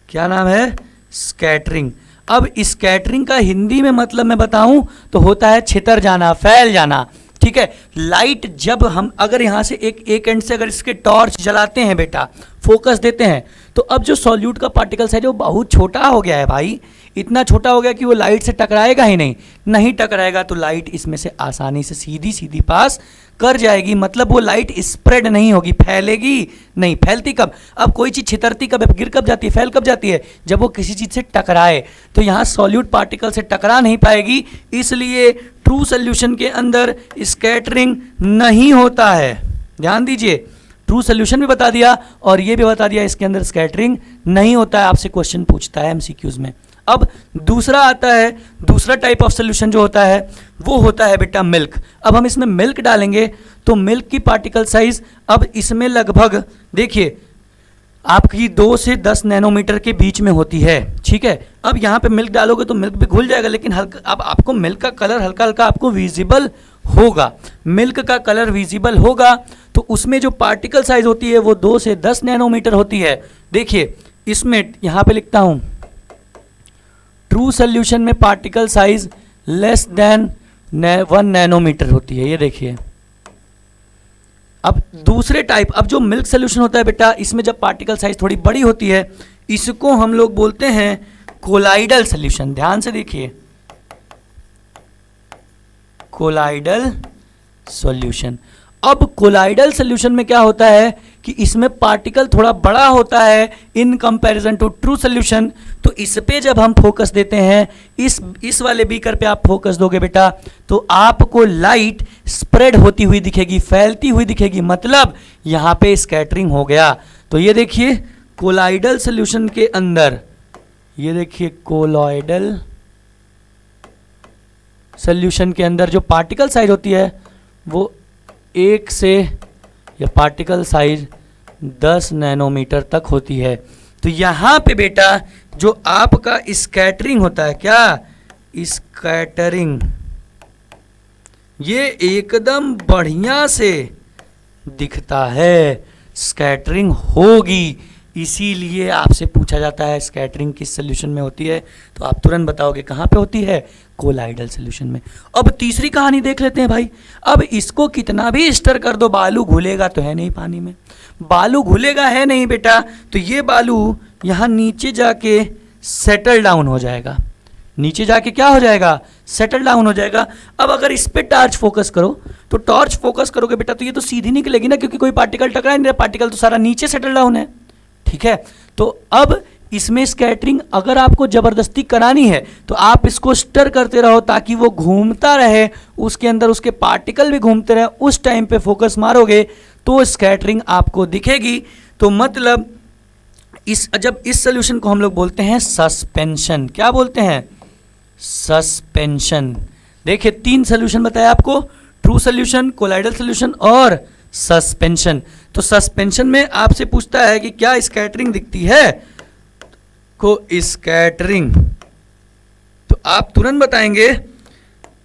क्या नाम है, स्कैटरिंग। अब स्कैटरिंग का हिंदी में मतलब मैं बताऊं तो होता है छितर जाना, फैल जाना। ठीक है, लाइट जब हम अगर यहां से एक एंड से अगर इसके टॉर्च जलाते हैं बेटा, फोकस देते हैं, तो अब जो सॉल्यूट का पार्टिकल साइज है वो बहुत छोटा हो गया है भाई। इतना छोटा हो गया कि वो लाइट से टकराएगा ही नहीं टकराएगा तो लाइट इसमें से आसानी से सीधी सीधी पास कर जाएगी। मतलब वो लाइट स्प्रेड नहीं होगी, फैलेगी नहीं। फैलती कब, अब कोई चीज़ छितरती कब है, गिर कब जाती है, फैल कब जाती है, जब वो किसी चीज़ से टकराए। तो यहाँ सॉल्यूट पार्टिकल से टकरा नहीं पाएगी, इसलिए ट्रू सोल्यूशन के अंदर स्कैटरिंग नहीं होता है। ध्यान दीजिए, ट्रू सोल्यूशन भी बता दिया और ये भी बता दिया इसके अंदर स्कैटरिंग नहीं होता है। आपसे क्वेश्चन पूछता है एमसीक्यूज में। अब दूसरा आता है, दूसरा टाइप ऑफ सोल्यूशन जो होता है वो होता है बेटा मिल्क। अब हम इसमें मिल्क डालेंगे तो मिल्क की पार्टिकल साइज अब इसमें लगभग देखिए आपकी 2 से 10 नैनोमीटर के बीच में होती है। ठीक है, अब यहाँ पे मिल्क डालोगे तो मिल्क भी घुल जाएगा, लेकिन हल्का अब आपको मिल्क का कलर हल्का हल्का आपको विजिबल होगा। मिल्क का कलर विजिबल होगा तो उसमें जो पार्टिकल साइज होती है वो 2 से 10 नैनोमीटर होती है। देखिए इसमें यहाँ पे लिखता हूँ, ट्रू सोल्यूशन में particle size less than 1 nanometre होती है। ये देखिए, अब दूसरे टाइप, अब जो मिल्क सोल्यूशन होता है बेटा, इसमें जब पार्टिकल साइज थोड़ी बड़ी होती है इसको हम लोग बोलते हैं कोलाइडल सोल्यूशन। ध्यान से देखिए, कोलाइडल सॉल्यूशन। अब कोलाइडल सॉल्यूशन में क्या होता है कि इसमें पार्टिकल थोड़ा बड़ा होता है in comparison to true solution. तो इस पे जब हम फोकस देते हैं, इस वाले बीकर पे आप फोकस दोगे बेटा, तो आपको लाइट स्प्रेड होती हुई दिखेगी, फैलती हुई दिखेगी, मतलब यहां पे स्कैटरिंग हो गया। तो ये देखिए कोलाइडल सॉल्यूशन के अंदर, ये देखिए कोलाइडल सॉल्यूशन के अंदर जो पार्टिकल साइज होती है वो 1 से या पार्टिकल साइज 10 नैनोमीटर तक होती है। तो यहाँ पे बेटा जो आपका स्कैटरिंग होता है, क्या स्कैटरिंग, ये एकदम बढ़िया से दिखता है, स्कैटरिंग होगी। इसीलिए आपसे पूछा जाता है स्कैटरिंग किस सोल्यूशन में होती है, तो आप तुरंत बताओगे कहाँ पे होती है, कोलाइडल सोल्यूशन में। अब तीसरी कहानी देख लेते हैं भाई। अब इसको कितना भी स्टर कर दो, बालू घुलेगा तो है नहीं पानी में, बालू घुलेगा है नहीं बेटा, तो ये बालू यहाँ नीचे जाके सेटल डाउन हो जाएगा। नीचे जाके क्या हो जाएगा, सेटल डाउन हो जाएगा। अब अगर इस पे टॉर्च फोकस करो, तो टॉर्च फोकस करोगे बेटा तो ये तो सीधी निकलेगी ना, क्योंकि कोई पार्टिकल टकरा नहीं रहा, पार्टिकल तो सारा नीचे सेटल डाउन है। ठीक है, तो अब इसमें स्कैटरिंग अगर आपको जबरदस्ती करानी है तो आप इसको स्टर करते रहो ताकि वो घूमता रहे, उसके अंदर उसके पार्टिकल भी घूमते रहे। उस टाइम पे फोकस मारोगे तो स्कैटरिंग आपको दिखेगी। तो मतलब जब इस सोल्यूशन को हम लोग बोलते हैं सस्पेंशन। क्या बोलते हैं, सस्पेंशन। देखिए 3 सोल्यूशन बताया आपको, ट्रू सोल्यूशन, कोलाइडल सोल्यूशन और सस्पेंशन। तो सस्पेंशन में आपसे पूछता है कि क्या स्कैटरिंग दिखती है, को स्कैटरिंग, तो आप तुरंत बताएंगे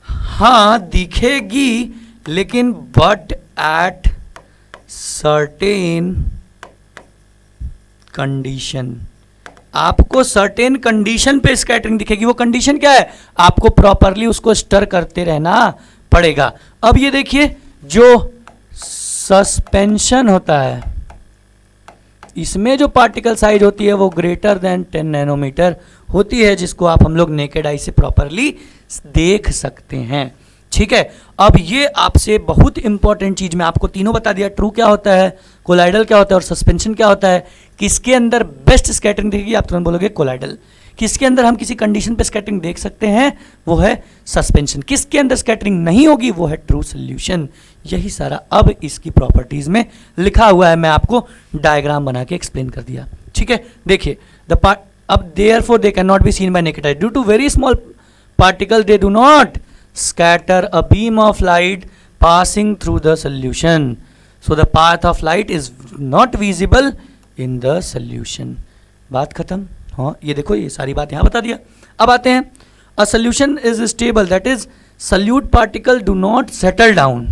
हाँ दिखेगी, लेकिन बट एट सर्टेन कंडीशन। आपको सर्टेन कंडीशन पे स्कैटरिंग दिखेगी। वो कंडीशन क्या है, आपको प्रॉपरली उसको स्टर करते रहना पड़ेगा। अब ये देखिए, जो सस्पेंशन होता है इसमें जो पार्टिकल साइज होती है वो ग्रेटर देन 10 नैनोमीटर होती है, जिसको आप हम लोग नेकेड आई से प्रॉपरली देख सकते हैं। ठीक है, अब ये आपसे बहुत इंपॉर्टेंट चीज मैं आपको तीनों बता दिया, ट्रू क्या होता है, कोलाइडल क्या होता है और सस्पेंशन क्या होता है। किसके अंदर बेस्ट स्कैटरिंग दिखेगी, आप तुरंत बोलोगे कोलाइडल। किसके अंदर हम किसी कंडीशन पे स्कैटरिंग देख सकते हैं, वो है सस्पेंशन। किसके अंदर स्कैटरिंग नहीं होगी, वो है ट्रू सोल्यूशन। यही सारा अब इसकी प्रॉपर्टीज में लिखा हुआ है, मैं आपको डायग्राम बना के एक्सप्लेन कर दिया। ठीक है, देखिए द पार्ट, अब therefore they can not be seen by naked eye due to very small particle, they do not scatter a beam of light passing through the solution, so the path of light is not visible in the solution। बात खत्म। हाँ, ये देखो ये सारी बात यहाँ बता दिया। अब आते हैं, a solution is stable, that is solute particle do not settle down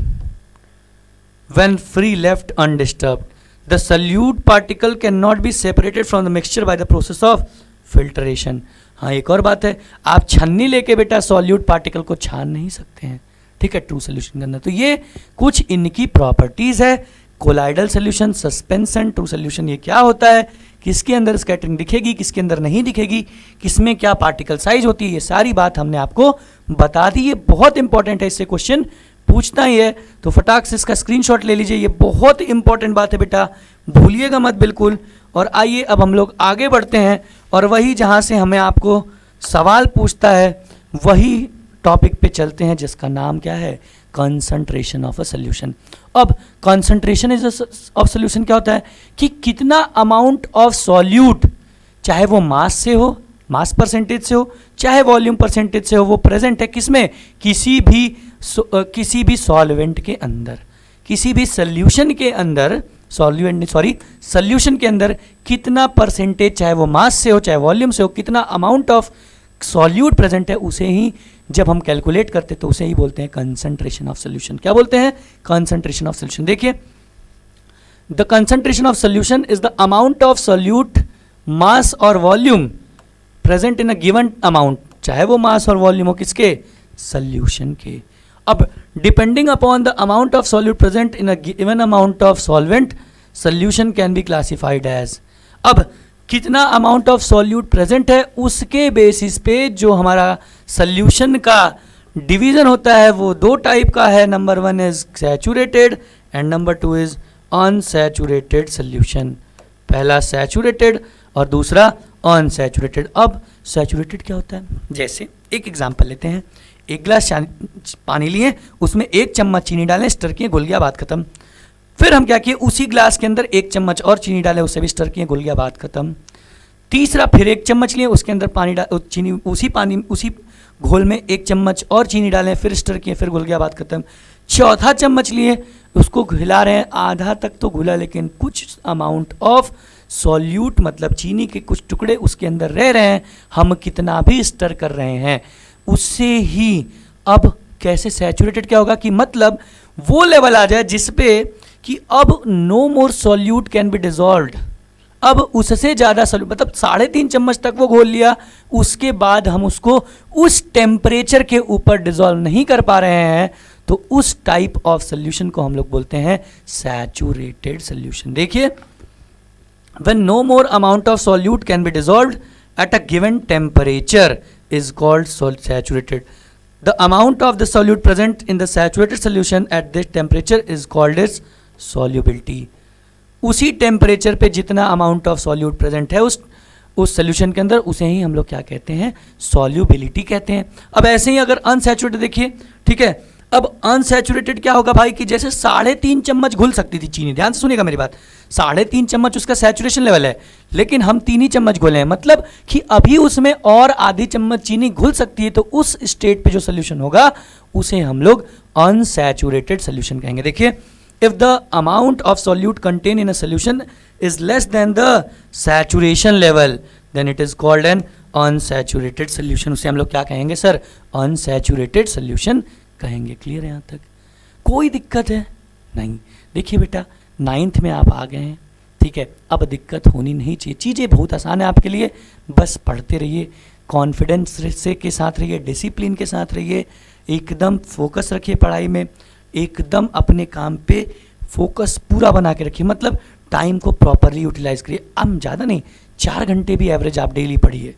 when free left undisturbed. The solute particle cannot be separated from the mixture by the process of filtration। हाँ, एक और बात है, आप छन्नी लेके बेटा सॉल्यूट पार्टिकल को छान नहीं सकते हैं। ठीक है, ट्रू सोल्यूशन के अंदर। तो ये कुछ इनकी प्रॉपर्टीज है, colloidal solution, suspension, true solution. ये क्या होता है, किसके अंदर स्कैटरिंग दिखेगी, किसके अंदर नहीं दिखेगी, किसमें क्या पार्टिकल साइज होती है, ये सारी बात हमने आपको बता दी। ये बहुत इंपॉर्टेंट है, इससे क्वेश्चन पूछना ही है, तो फटाक से इसका स्क्रीनशॉट ले लीजिए। ये बहुत इंपॉर्टेंट बात है बेटा, भूलिएगा मत बिल्कुल। और आइए अब हम लोग आगे बढ़ते हैं, और वही जहाँ से हमें आपको सवाल पूछता है वही टॉपिक पे चलते हैं, जिसका नाम क्या है, कंसंट्रेशन ऑफ अ सॉल्यूशन। अब कंसंट्रेशन इज ऑफ सॉल्यूशन क्या होता है कि कितना अमाउंट ऑफ सॉल्यूट, चाहे वो मास से हो, मास परसेंटेज से हो, चाहे वॉल्यूम परसेंटेज से हो, वो प्रेजेंट है किसमें, किसी भी सॉल्वेंट के अंदर, किसी भी सोल्यूशन के अंदर, सोल्यूशन के अंदर कितना परसेंटेज, चाहे वो मास से हो चाहे वॉल्यूम से हो, कितना अमाउंट ऑफ सॉल्यूट प्रेजेंट है, उसे ही जब हम कैलकुलेट करते तो उसे ही बोलते हैं कंसंट्रेशन ऑफ सॉल्यूशन। क्या बोलते हैं, कंसंट्रेशन ऑफ सॉल्यूशन। देखिए, the concentration of solution is the amount of solute mass और volume present in a given amount, चाहे वो मास और वॉल्यूम हो किसके, सॉल्यूशन के। अब depending upon the amount of solute present in a given amount of solvent, solution can be classified as. अब कितना अमाउंट ऑफ सॉल्यूट प्रेजेंट है, उसके बेसिस पे जो हमारा सॉल्यूशन का डिवीजन होता है वो दो टाइप का है। Number 1 is saturated and number 2 is unsaturated solution. पहला सैचुरेटेड और दूसरा अनसैचुरेटेड। अब सैचुरेटेड क्या होता है, जैसे एक एग्जांपल लेते हैं, एक गिलास पानी लिए, उसमें 1 चम्मच चीनी डालें, स्टर किए, घुल गया, बात खत्म। फिर हम क्या किए, उसी ग्लास के अंदर 1 चम्मच और चीनी डालें, उससे भी स्टर किए, घुल गया, बात खत्म। तीसरा फिर 1 चम्मच लिए, उसके अंदर पानी चीनी, उसी घोल में 1 चम्मच और चीनी डालें, फिर स्टर किए, फिर घुल गया, बात खत्म। चौथा चम्मच लिए, उसको हिला रहे हैं, आधा तक तो घुला, लेकिन कुछ अमाउंट ऑफ सॉल्यूट मतलब चीनी के कुछ टुकड़े उसके अंदर रह रहे हैं, हम कितना भी स्टर कर रहे हैं उससे ही। अब कैसे सैचुरेटेड क्या होगा कि मतलब वो लेवल आ जाए जिस पे कि अब no more solute can be dissolved, अब उससे ज़्यादा सॉल्यूट, मतलब 3.5 चम्मच तक वो घोल लिया, उसके बाद हम उसको उस टेम्परेचर के ऊपर डिजॉल्व नहीं कर पा रहे हैं, तो उस टाइप ऑफ सोल्यूशन को हम लोग बोलते हैं सैचुरेटेड सोल्यूशन। देखिए, when no more amount of solute can be dissolved at a given temperature is called saturated. The amount of the solute present in the saturated solution at this temperature is called as solubility. उसी temperature पे जितना amount of solute present है उस solution के अंदर, उसे ही हम लोग क्या कहते हैं, सॉल्युबिलिटी कहते हैं। अब ऐसे ही अगर अनसैचुरेटेड देखिए, ठीक है, अब अनसैचुरेटेड क्या होगा भाई कि जैसे 3.5 चम्मच घुल सकती थी चीनी, ध्यान से सुनिएगा मेरी बात, 3.5 चम्मच उसका सैचुरेशन लेवल है, लेकिन हम 3 ही चम्मच घोले हैं, मतलब कि अभी उसमें और आधी चम्मच चीनी घुल सकती है, तो उस स्टेट पे जो सोल्यूशन होगा उसे हम लोग अनसैचुरेटेड सोल्यूशन कहेंगे। देखिए, if the amount of solute contain in a solution is less than the saturation level then it is called an unsaturated solution. उसे हम लोग क्या कहेंगे सर? अनसैचुरेटेड सोल्यूशन कहेंगे। क्लियर है यहाँ तक? कोई दिक्कत है नहीं। देखिए बेटा 9th में आप आ गए हैं, ठीक है, अब दिक्कत होनी नहीं चाहिए, चीज़ें बहुत आसान है आपके लिए, बस पढ़ते रहिए, कॉन्फिडेंस से के साथ रहिए, डिसिप्लिन के साथ रहिए, एकदम फोकस रखिए पढ़ाई में, एकदम अपने काम पे फोकस पूरा बना के रखिए, मतलब टाइम को प्रॉपरली यूटिलाइज करिए। अब ज़्यादा नहीं, 4 घंटे भी एवरेज आप डेली पढ़िए,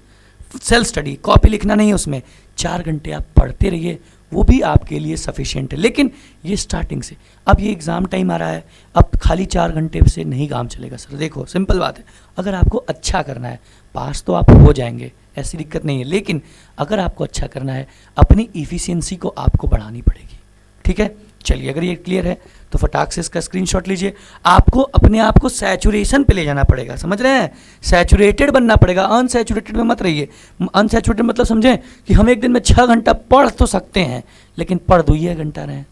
सेल्फ स्टडी, कॉपी लिखना नहीं है उसमें, 4 घंटे आप पढ़ते रहिए, वो भी आपके लिए सफिशिएंट है। लेकिन ये स्टार्टिंग से, अब ये एग्ज़ाम टाइम आ रहा है, अब खाली 4 घंटे से नहीं काम चलेगा सर। देखो सिंपल बात है, अगर आपको अच्छा करना है, पास तो आप हो जाएंगे, ऐसी दिक्कत नहीं है, लेकिन अगर आपको अच्छा करना है, अपनी इफ़िशियंसी को आपको बढ़ानी पड़ेगी। ठीक है, चलिए अगर ये क्लियर है तो फटाक से इसका स्क्रीनशॉट लीजिए। आपको अपने आप को सैचुरेशन पे ले जाना पड़ेगा, समझ रहे हैं? सैचुरेटेड बनना पड़ेगा, अनसैचुरेटेड में मत रहिए। अनसैचुरेटेड मतलब समझें कि हम एक दिन में 6 घंटा पढ़ तो सकते हैं, लेकिन पढ़ 2 घंटा रहे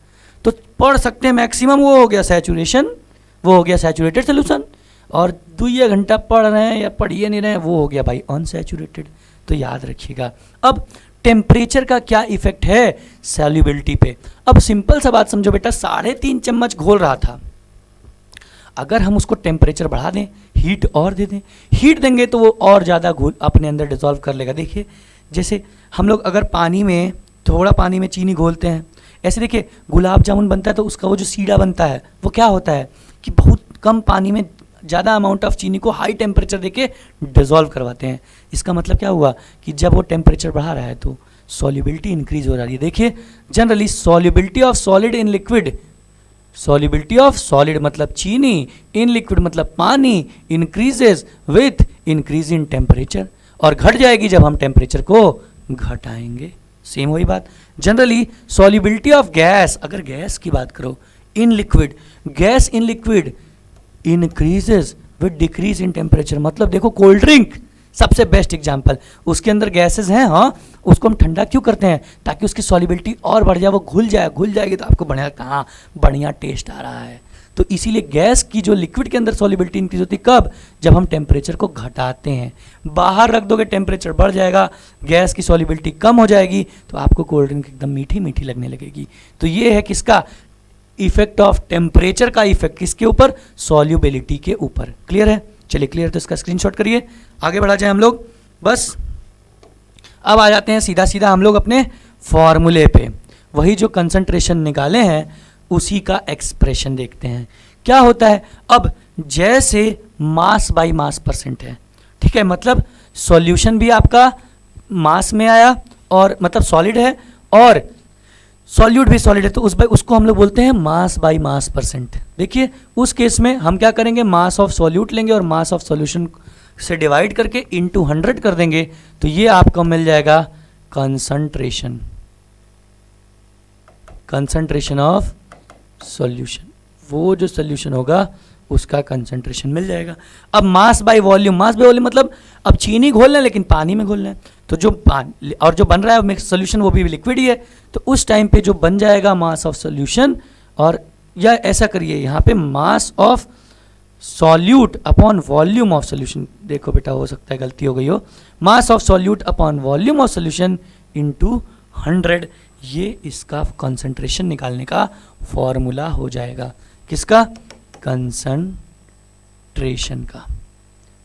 तो पढ़ सकते हैं मैक्सिमम, वो हो गया सैचुरेशन, वो हो गया सैचुरेटेड सोल्यूशन। और 2 घंटा पढ़ रहे हैं या पढ़िए नहीं रहे हैं, वो हो गया भाई अनसैचुरेटेड। तो याद रखिएगा। अब टेम्परेचर का क्या इफेक्ट है सॉल्युबिलिटी पे? अब सिंपल सा बात समझो बेटा, 3.5 चम्मच घोल रहा था, अगर हम उसको टेम्परेचर बढ़ा दें, हीट और दे दें, हीट देंगे तो वो और ज़्यादा घोल अपने अंदर डिसॉल्व कर लेगा। देखिए जैसे हम लोग अगर पानी में, थोड़ा पानी में चीनी घोलते हैं, ऐसे देखिए गुलाब जामुन बनता है तो उसका वो जो सीढ़ा बनता है वो क्या होता है कि बहुत कम पानी में ज़्यादा अमाउंट ऑफ चीनी को हाई टेम्परेचर देके डिसॉल्व करवाते हैं। इसका मतलब क्या हुआ कि जब वो टेम्परेचर बढ़ा रहा है तो सॉल्युबिलिटी इंक्रीज हो रही है। देखिए generally solubility of solid in liquid, solubility of solid मतलब चीनी, इन लिक्विड मतलब पानी, increases with increase in temperature, और घट जाएगी जब हम टेम्परेचर को घटाएंगे। सेम वही बात। जनरली सॉल्युबिलिटी ऑफ गैस, अगर गैस की बात करो, in liquid, gas in liquid increases with decrease in temperature, मतलब देखो कोल्ड ड्रिंक सबसे बेस्ट एग्जांपल, उसके अंदर गैसेस हैं, हाँ, उसको हम ठंडा क्यों करते हैं? ताकि उसकी सॉल्युबिलिटी और बढ़ जाए, वो घुल जाए, घुल जाएगी तो आपको बढ़िया, कहाँ बढ़िया टेस्ट आ रहा है। तो इसीलिए गैस की जो लिक्विड के अंदर सॉल्युबिलिटी इंक्रीज होती है, कब? जब हम टेम्परेचर को घटाते हैं। बाहर रख दोगे टेम्परेचर बढ़ जाएगा, गैस की सॉल्युबिलिटी कम हो जाएगी, तो आपको कोल्ड ड्रिंक एकदम मीठी मीठी लगने लगेगी। तो ये है किसका इफेक्ट ऑफ टेम्परेचर का इफेक्ट, किसके ऊपर? सॉल्युबिलिटी के ऊपर। क्लियर है? चलिए क्लियर, तो इसका स्क्रीनशॉट करिए, आगे बढ़ा जाए हम लोग। बस अब आ जाते हैं सीधा सीधा हम लोग अपने फॉर्मूले पे, वही जो कंसंट्रेशन निकाले हैं उसी का एक्सप्रेशन देखते हैं क्या होता है। अब जैसे मास बाय मास परसेंट है, ठीक है, मतलब सॉल्यूशन भी आपका मास में आया, और मतलब सॉलिड है, और सॉल्यूट भी सॉलिड है, तो उसको हम लोग बोलते हैं मास बाय मास परसेंट। देखिए उस केस में हम क्या करेंगे, मास ऑफ सॉल्यूट लेंगे और मास ऑफ सॉल्यूशन से डिवाइड करके इनटू 100 कर देंगे, तो ये आपको मिल जाएगा कंसंट्रेशन, कंसंट्रेशन ऑफ सॉल्यूशन, वो जो सॉल्यूशन होगा उसका कंसंट्रेशन मिल जाएगा। अब mass by volume, mass by volume मतलब अब चीनी घोल लें लेकिन पानी में घोल लें, तो जो पानी और जो बन रहा है मिक्स सॉल्यूशन वो भी लिक्विड ही है, तो उस टाइम पे जो बन जाएगा मास ऑफ सॉल्यूशन, और या ऐसा करिए यहाँ पे मास of solute upon volume of solution, देखो बेटा हो सकता है गलती हो गई हो, मास of solute upon volume of solution into 100, ये इसका कंसंट्रेशन निकालने का फॉर्मूला हो जाएगा। किसका? कंसंट्रेशन का।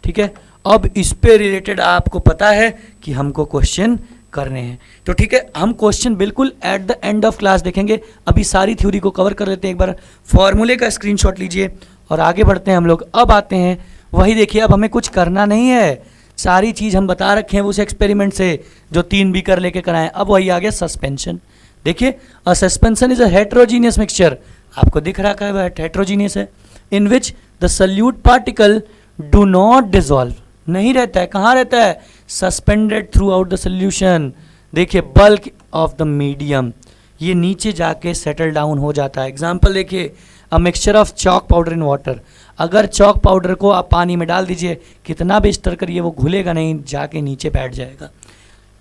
ठीक है, अब इस पे रिलेटेड आपको पता है कि हमको क्वेश्चन करने हैं, तो ठीक है, हम क्वेश्चन बिल्कुल at the end of class देखेंगे। अभी सारी थ्योरी को कवर कर लेते हैं, एक बार फॉर्मूले का स्क्रीनशॉट लीजिए और आगे बढ़ते हैं हम लोग। अब आते हैं वही, देखिए अब हमें कुछ करना नहीं है, सारी चीज़ हम बता रखे हैं उस एक्सपेरिमेंट से जो 3 बीकर लेके कराएं। अब वही आ गया सस्पेंशन। देखिए a suspension is a heterogeneous mixture, आपको दिख रहा है वह हेट्रोजीनियस है, in which the solute particle do not dissolve, नहीं रहता है, कहाँ रहता है? Suspended throughout the solution. देखिए बल्क ऑफ द मीडियम, ये नीचे जाके सेटल डाउन हो जाता है। एग्जाम्पल देखिए, a mixture of chalk powder in water, अगर चॉक पाउडर को आप पानी में डाल दीजिए, कितना भी स्टर करिए वो घुलेगा नहीं, जाके नीचे बैठ जाएगा।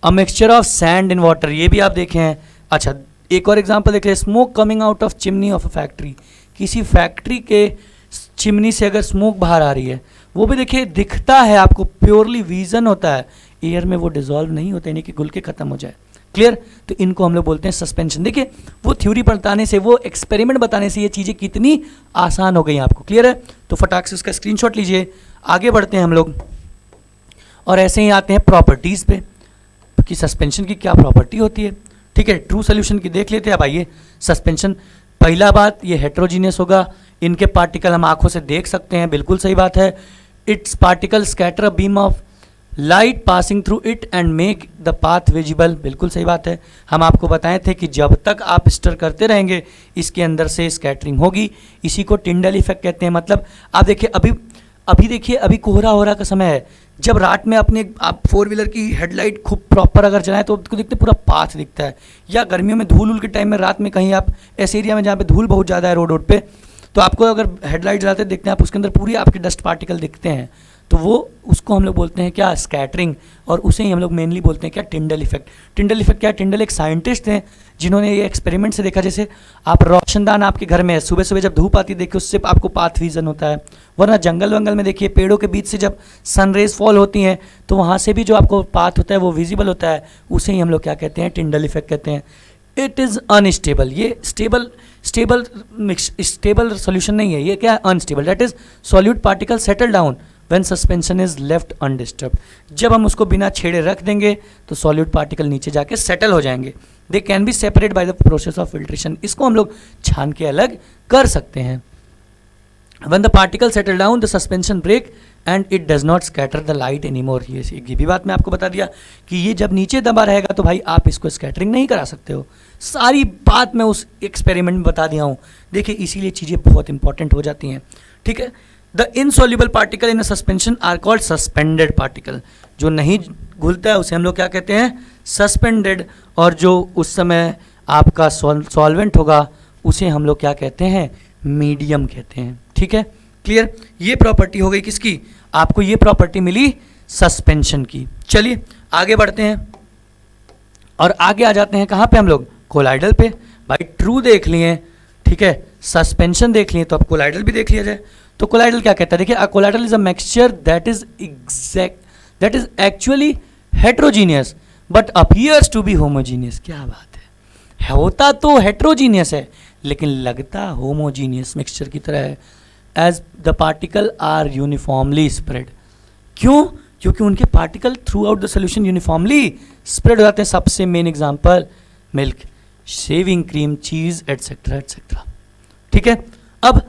A mixture of sand in water, ये भी आप देखें हैं। अच्छा एक और एग्जाम्पल देखिए, smoke coming out of chimney of a factory, किसी फैक्ट्री के चिमनी से अगर स्मोक बाहर आ रही है, वो भी देखिए दिखता है आपको, प्योरली विजन होता है, एयर में वो डिजॉल्व नहीं होता, यानी कि घुल के खत्म हो जाए। क्लियर? तो इनको हम लोग बोलते हैं सस्पेंशन। देखिए वो थ्योरी बताने से, वो एक्सपेरिमेंट बताने से ये चीज़ें कितनी आसान हो गई आपको। क्लियर है? तो फटाक से उसका स्क्रीनशॉट लीजिए, आगे बढ़ते हैं हम लोग और ऐसे ही आते हैं प्रॉपर्टीज़ पे कि सस्पेंशन की क्या प्रॉपर्टी होती है। ठीक है, ट्रू सोल्यूशन की देख लेते हैं। अब आइए, सस्पेंशन, पहला बात ये हेट्रोजीनियस होगा, इनके पार्टिकल हम आंखों से देख सकते हैं, बिल्कुल सही बात है। It's particle scatter a beam of light passing through it and make the path visible, बिल्कुल सही बात है। हम आपको बताए थे कि जब तक आप स्टर करते रहेंगे इसके अंदर से स्कैटरिंग होगी, इसी को टिंडल इफेक्ट कहते हैं। मतलब आप देखिए अभी देखिए, अभी कोहरा हो रहा का समय है, जब रात में अपने आप 4 व्हीलर की हेडलाइट खूब प्रॉपर अगर चलाएं तो आपको दिखते पूरा पाथ दिखता है। या गर्मियों में धूल के टाइम में रात में कहीं आप ऐसे एरिया में जहाँ पे धूल बहुत ज़्यादा है रोड पे, तो आपको अगर हेडलाइट जलाते देखते हैं आप, उसके अंदर पूरी आपके डस्ट पार्टिकल दिखते हैं, तो वो उसको हम लोग बोलते हैं क्या, स्कैटरिंग। और उसे ही हम लोग मेनली बोलते हैं क्या, टिंडल इफेक्ट। टिंडल इफेक्ट क्या है? टिंडल एक साइंटिस्ट हैं जिन्होंने ये एक्सपेरिमेंट से देखा, जैसे आप रोशनदान आपके घर में है, सुबह सुबह जब धूप आती है देखिए उससे आपको पाथ विजन होता है, वरना जंगल वंगल में देखिए पेड़ों के बीच से जब सनरेज फॉल होती हैं तो वहाँ से भी जो आपको पाथ होता है वो विजिबल होता है, उसे ही हम लोग क्या कहते हैं, टिंडल इफेक्ट कहते हैं। इट इज़ अनस्टेबल, ये स्टेबल सोल्यूशन नहीं है, ये क्या है, unstable. That is solute particle settle down when suspension is left undisturb. जब हम उसको बिना छेड़े रख देंगे तो सॉल्यूट पार्टिकल नीचे जाके सेटल हो जाएंगे। They can be separate by the process of filtration, इसको हम लोग छान के अलग कर सकते हैं। When the particle settle down, the suspension break and it does not scatter the light anymore। ये भी बात मैं आपको बता दिया कि ये जब नीचे दबा रहेगा तो भाई आप इसको स्कैटरिंग नहीं करा सकते हो। सारी बात मैं उस एक्सपेरिमेंट में बता दिया हूँ। देखिए इसीलिए चीज़ें बहुत इंपॉर्टेंट हो जाती हैं। ठीक है, the insoluble particle in a suspension are called suspended particle. जो नहीं घुलता है उसे हम लोग क्या कहते हैं, सस्पेंडेड। और जो उस समय आपका सॉल्वेंट होगा उसे हम लोग क्या कहते हैं, मीडियम कहते हैं। ठीक है, क्लियर? ये प्रॉपर्टी हो गई किसकी, आपको ये प्रॉपर्टी मिली सस्पेंशन की। चलिए आगे बढ़ते हैं और आगे आ जाते हैं कहाँ पे हम लोग, कोलाइडल पे। भाई ट्रू देख लिए, ठीक है, सस्पेंशन देख लिए, तो अब कोलाइडल भी देख लिया जाए। तो कोलाइडल क्या कहता है, देखिए a colloidal is a mixture that is actually heterogeneous but appears to be homogeneous. क्या बात है, होता तो हेट्रोजीनियस है लेकिन लगता होमोजीनियस मिक्सचर की तरह है। As the particle are uniformly spread. क्यों? क्योंकि उनके particle throughout the solution uniformly spread हो जाते हैं। सबसे main example milk, shaving cream, cheese etcetera etcetera. ठीक है, अब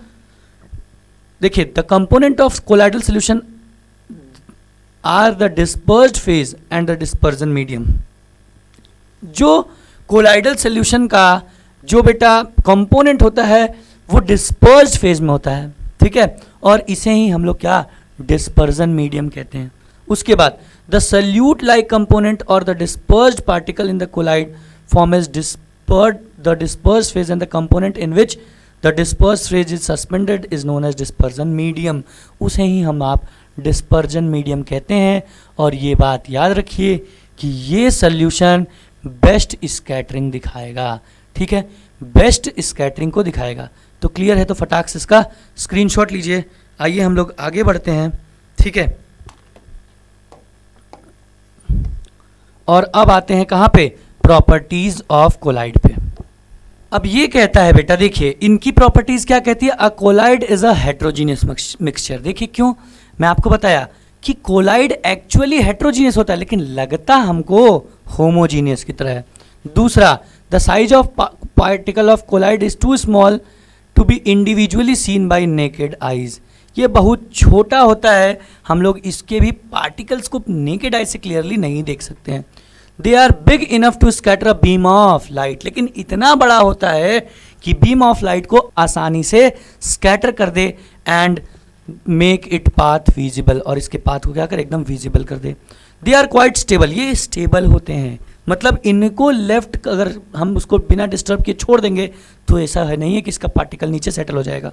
देखिए the component of colloidal solution are the dispersed phase and the dispersion medium. जो कोलाइडल सोल्यूशन का जो बेटा कंपोनेंट होता है वो डिस्पर्स्ड फेज में होता है। ठीक है, और इसे ही हम लोग क्या, डिस्पर्जन मीडियम कहते हैं। उसके बाद द सल्यूट लाइक कंपोनेंट और the dispersed particle in the colloid form is the dispersed phase and the component in which the dispersed phase is suspended is known as dispersion medium. उसे ही हम आप dispersion medium कहते हैं। और ये बात याद रखिए कि ये सल्यूशन बेस्ट स्कैटरिंग दिखाएगा। ठीक है, बेस्ट स्कैटरिंग को दिखाएगा। तो क्लियर है, तो फटाक से इसका स्क्रीनशॉट लीजिए। आइए हम लोग आगे बढ़ते हैं। ठीक है, और अब आते हैं कहाँ पे, प्रॉपर्टीज ऑफ कोलाइड पे। अब ये कहता है बेटा, देखिए इनकी प्रॉपर्टीज क्या कहती है, अ colloid is a heterogeneous mixture. देखिए क्यों, मैं आपको बताया कि कोलाइड एक्चुअली हेट्रोजीनियस होता है लेकिन लगता हमको होमोजीनियस की तरह है। दूसरा, the size of particle of colloid is too small to be individually seen by naked eyes. ये बहुत छोटा होता है, हम लोग इसके भी पार्टिकल्स को नेकेड आई से क्लियरली नहीं देख सकते हैं। They are big enough to scatter a beam of light, लेकिन इतना बड़ा होता है कि बीम ऑफ लाइट को आसानी से स्कैटर कर दे and make it path visible, और इसके पाथ को क्या कर, एकदम विजिबल कर दे। दे आर क्वाइट स्टेबल, ये स्टेबल होते हैं, मतलब इनको लेफ्ट अगर हम उसको बिना डिस्टर्ब किए छोड़ देंगे तो ऐसा है नहीं है कि इसका पार्टिकल नीचे सेटल हो जाएगा।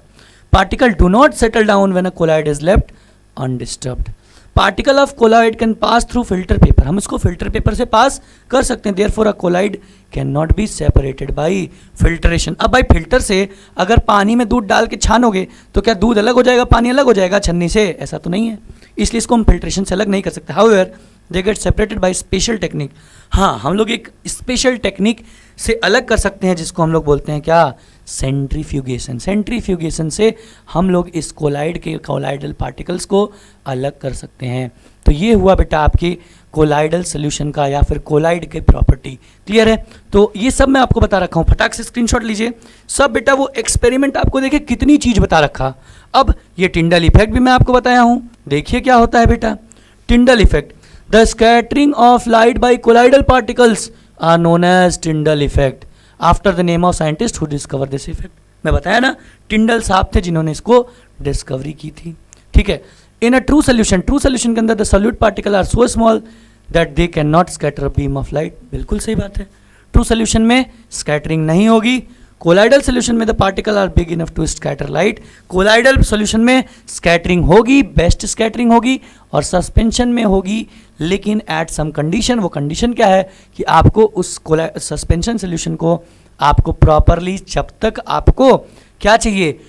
Particle do not settle down when a colloid is left undisturbed. Particle of colloid can pass through filter paper, हम इसको फिल्टर पेपर से पास कर सकते हैं। Therefore a colloid can not be separated by filtration. अब भाई filter से अगर पानी में दूध डाल के छानोगे तो क्या दूध अलग हो जाएगा, पानी अलग हो जाएगा छन्नी से? ऐसा तो नहीं है, इसलिए इसको हम फिल्ट्रेशन से अलग नहीं कर सकते। However they get separated by special technique. हाँ, हम लोग एक स्पेशल टेक्निक से अलग कर सकते हैं जिसको हम लोग बोलते हैं क्या, सेंट्रीफ्यूगेशन। सेंट्रीफ्यूगेशन से हम लोग इस कोलाइड के कोलाइडल पार्टिकल्स को अलग कर सकते हैं। तो ये हुआ बेटा आपके कोलाइडल सोल्यूशन का या फिर कोलाइड के प्रॉपर्टी। क्लियर है? तो ये सब मैं आपको बता रखा हूँ, फटाक से स्क्रीनशॉट लीजिए सब बेटा। वो एक्सपेरिमेंट आपको देखिए कितनी चीज बता रखा। अब ये टिंडल इफेक्ट भी मैं आपको बताया हूँ, देखिए क्या होता है बेटा। Tyndall effect, the scattering of light by colloidal particles are known as Tyndall effect after the name of scientist who discover this effect. मैं बताया ना, टिंडल साहब थे जिन्होंने इसको डिस्कवरी की थी। ठीक है। In a true solution, true solution के अंदर the solute particle are so small that they can not scatter a beam of light. बिल्कुल सही बात है, ट्रू सोल्यूशन में स्कैटरिंग नहीं होगी। कोलाइडल सोल्यूशन में the particle are big enough to scatter light. Colloidal solution में स्कैटरिंग होगी, बेस्ट स्कैटरिंग होगी और सस्पेंशन में होगी, लेकिन एट सम कंडीशन। वो कंडीशन क्या है कि आपको उस सस्पेंशन सोल्यूशन को आपको प्रॉपरली, जब तक आपको क्या चाहिए,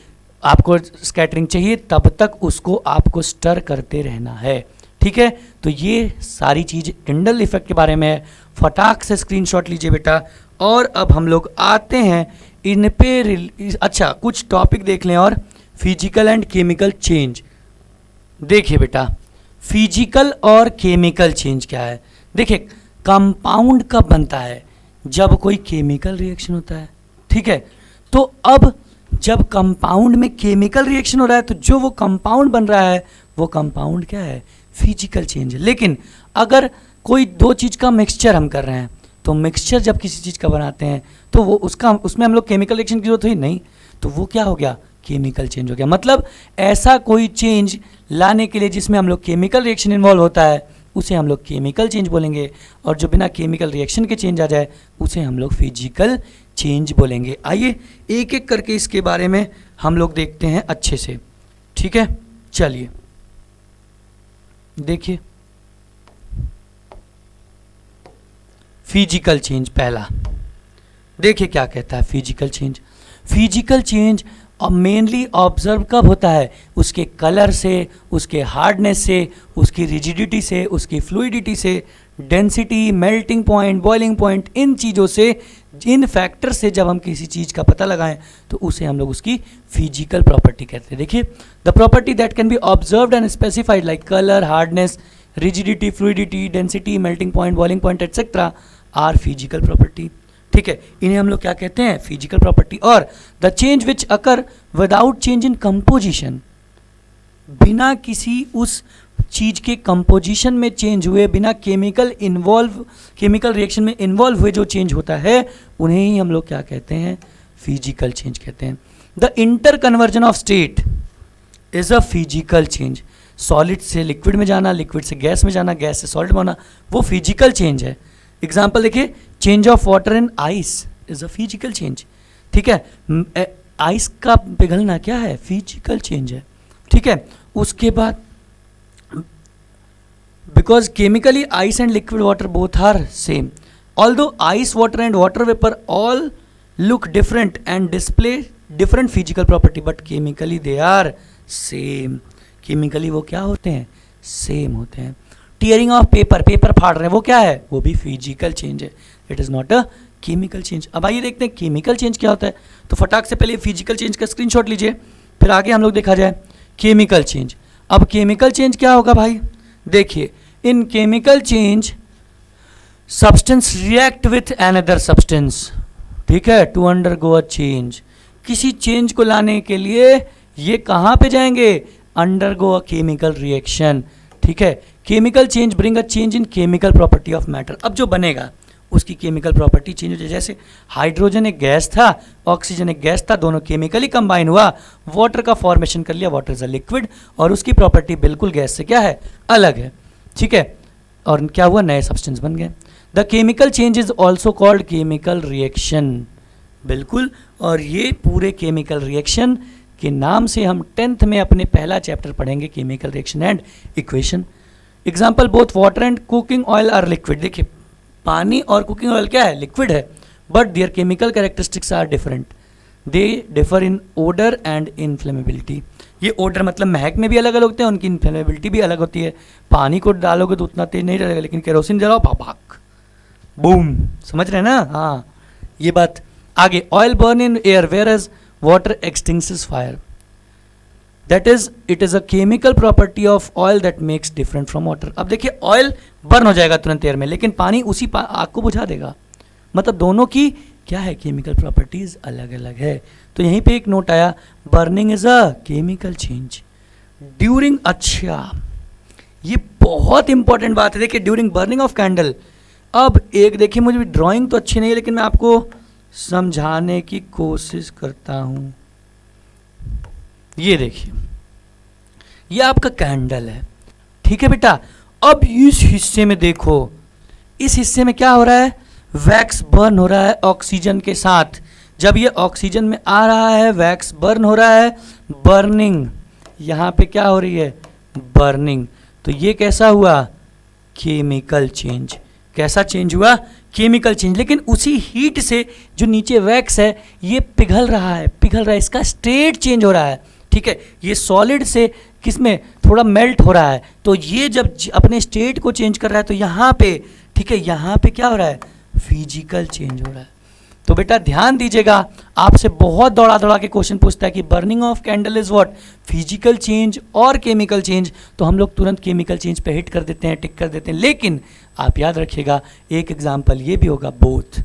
आपको स्कैटरिंग चाहिए, तब तक उसको आपको स्टर करते रहना है। ठीक है। तो ये सारी चीज टिंडल इफेक्ट के बारे में है। फटाक से स्क्रीनशॉट लीजिए बेटा। और अब हम लोग आते हैं इन पे अच्छा कुछ टॉपिक देख लें। और फिजिकल एंड केमिकल चेंज देखिए बेटा, फिजिकल और केमिकल चेंज क्या है। देखिए, कंपाउंड कब बनता है, जब कोई केमिकल रिएक्शन होता है। ठीक है। तो अब जब कंपाउंड में केमिकल रिएक्शन हो रहा है तो जो वो कंपाउंड बन रहा है वो कंपाउंड क्या है, फिजिकल चेंज है। लेकिन अगर कोई दो चीज का मिक्सचर हम कर रहे हैं तो मिक्सचर जब किसी चीज का बनाते हैं तो वो उसमें हम लोग केमिकल रिएक्शन की जरूरत हुई नहीं, तो वो क्या हो गया, केमिकल चेंज हो गया। मतलब ऐसा कोई चेंज लाने के लिए जिसमें हम लोग केमिकल रिएक्शन इन्वॉल्व होता है उसे हम लोग केमिकल चेंज बोलेंगे, और जो बिना केमिकल रिएक्शन के चेंज आ जाए उसे हम लोग फिजिकल चेंज बोलेंगे। आइए एक एक करके इसके बारे में हम लोग देखते हैं अच्छे से। ठीक है, चलिए देखिए फिजिकल चेंज। पहला देखिए क्या कहता है physical change. Physical change mainly observe कब होता है, उसके कलर से, उसके हार्डनेस से, उसकी रिजिडिटी से, उसकी फ्लूइडिटी से, density, melting point, boiling point, इन चीज़ों से, इन फैक्टर से जब हम किसी चीज़ का पता लगाएं तो उसे हम लोग उसकी फिजिकल प्रॉपर्टी कहते हैं। देखिए, the property that can be observed and specified like colour, hardness, rigidity, fluidity, density, melting point, boiling point etcetera are physical property. ठीक है, इन्हें हम लोग क्या कहते हैं, फिजिकल प्रॉपर्टी। और the change which occur without change in composition, बिना किसी उस चीज के कंपोजिशन में चेंज हुए, बिना केमिकल रिएक्शन में इन्वॉल्व हुए जो चेंज होता है उन्हें ही हम लोग क्या कहते हैं, फिजिकल चेंज कहते हैं। The inter conversion of state is a physical change. Solid से लिक्विड में जाना, लिक्विड से गैस में जाना, गैस से सॉलिड में होना, वो फिजिकल चेंज है। एग्जाम्पल देखिए, change of water in ice is a physical change. ठीक है, आइस का पिघलना क्या है, फिजिकल चेंज है। ठीक है, उसके बाद because chemically ice and liquid water both are same, although ice water and water vapour all look different and display different physical property, but chemically they are same. Chemically वो क्या होते हैं, same होते हैं। टीयरिंग ऑफ पेपर, पेपर फाड़ रहे हैं, वो क्या है, वो भी फिजिकल चेंज है, it is not a chemical change. अब आइए देखते हैं केमिकल चेंज क्या होता है। तो फटाक से पहले फिजिकल चेंज का स्क्रीनशॉट लीजिए, फिर आगे हम लोग देखा जाए केमिकल चेंज। अब केमिकल चेंज क्या होगा भाई, देखिए, इन chemical change substance react with another substance, ठीक है, टू अंडरगो अ चेंज। किसी चेंज को लाने के लिए ये कहाँ पे जाएंगे, अंडरगो अ केमिकल रिएक्शन। ठीक है, chemical change bring a change in chemical property of matter. अब जो बनेगा उसकी केमिकल प्रॉपर्टी चेंज हो जाए। जैसे हाइड्रोजन एक गैस था, ऑक्सीजन एक गैस था, दोनों केमिकली कंबाइन हुआ, वाटर का फॉर्मेशन कर लिया, वाटर इज अ लिक्विड, और उसकी प्रॉपर्टी बिल्कुल गैस से क्या है, अलग है। ठीक है, और क्या हुआ, नए सब्सटेंस बन गए। The chemical change is also called chemical reaction. बिल्कुल, और ये पूरे केमिकल रिएक्शन के नाम से हम 10th में अपने पहला चैप्टर पढ़ेंगे, chemical reaction and equation. Example both water and cooking oil are liquid. देखिए पानी और कुकिंग ऑयल क्या है, लिक्विड है, but their chemical characteristics are different, they differ in odour and inflammability. ये ओडर मतलब महक में भी अलग अलग होते हैं, उनकी इन्फ्लेमेबिलिटी भी अलग होती है। पानी को डालोगे तो उतना तेज नहीं रहेगा, लेकिन केरोसिन जलाओ भाग बूम, समझ रहे हैं ना। हाँ ये बात। आगे, oil burn in air whereas water extinguishes fire, that is it is a chemical property of oil that makes different from water. अब देखिए ऑयल बर्न हो जाएगा तुरंत एयर में, लेकिन पानी उसी आग को बुझा देगा। मतलब दोनों की क्या है, केमिकल प्रॉपर्टीज अलग अलग है। तो यहीं पे एक नोट आया, burning is a chemical change during. अच्छा ये बहुत इंपॉर्टेंट बात है। देखिए ड्यूरिंग बर्निंग ऑफ कैंडल, अब एक देखिए मुझे ड्राइंग तो अच्छी नहीं है, लेकिन मैं आपको समझाने की कोशिश करता हूं। ये देखिए ये आपका कैंडल है, ठीक है बेटा। अब इस हिस्से में देखो, इस हिस्से में क्या हो रहा है, वैक्स बर्न हो रहा है ऑक्सीजन के साथ। जब ये ऑक्सीजन में आ रहा है, वैक्स बर्न हो रहा है, बर्निंग। यहां पे क्या हो रही है, बर्निंग। तो ये कैसा हुआ, केमिकल चेंज। कैसा चेंज हुआ, केमिकल चेंज। लेकिन उसी हीट से जो नीचे वैक्स है ये पिघल रहा है, पिघल रहा है, इसका स्टेट चेंज हो रहा है, ठीक है। ये सॉलिड से किसमें थोड़ा मेल्ट हो रहा है। तो ये जब अपने स्टेट को चेंज कर रहा है तो यहाँ पे, ठीक है, यहाँ पे क्या हो रहा है, फिजिकल चेंज हो रहा है। तो बेटा ध्यान दीजिएगा, आपसे बहुत दौड़ा दौड़ा के क्वेश्चन पूछता है कि burning of candle is what, physical change और केमिकल चेंज। तो हम लोग तुरंत केमिकल चेंज पे हिट कर देते हैं, टिक कर देते हैं। लेकिन आप याद रखिएगा एक एग्जाम्पल ये भी होगा, बोथ,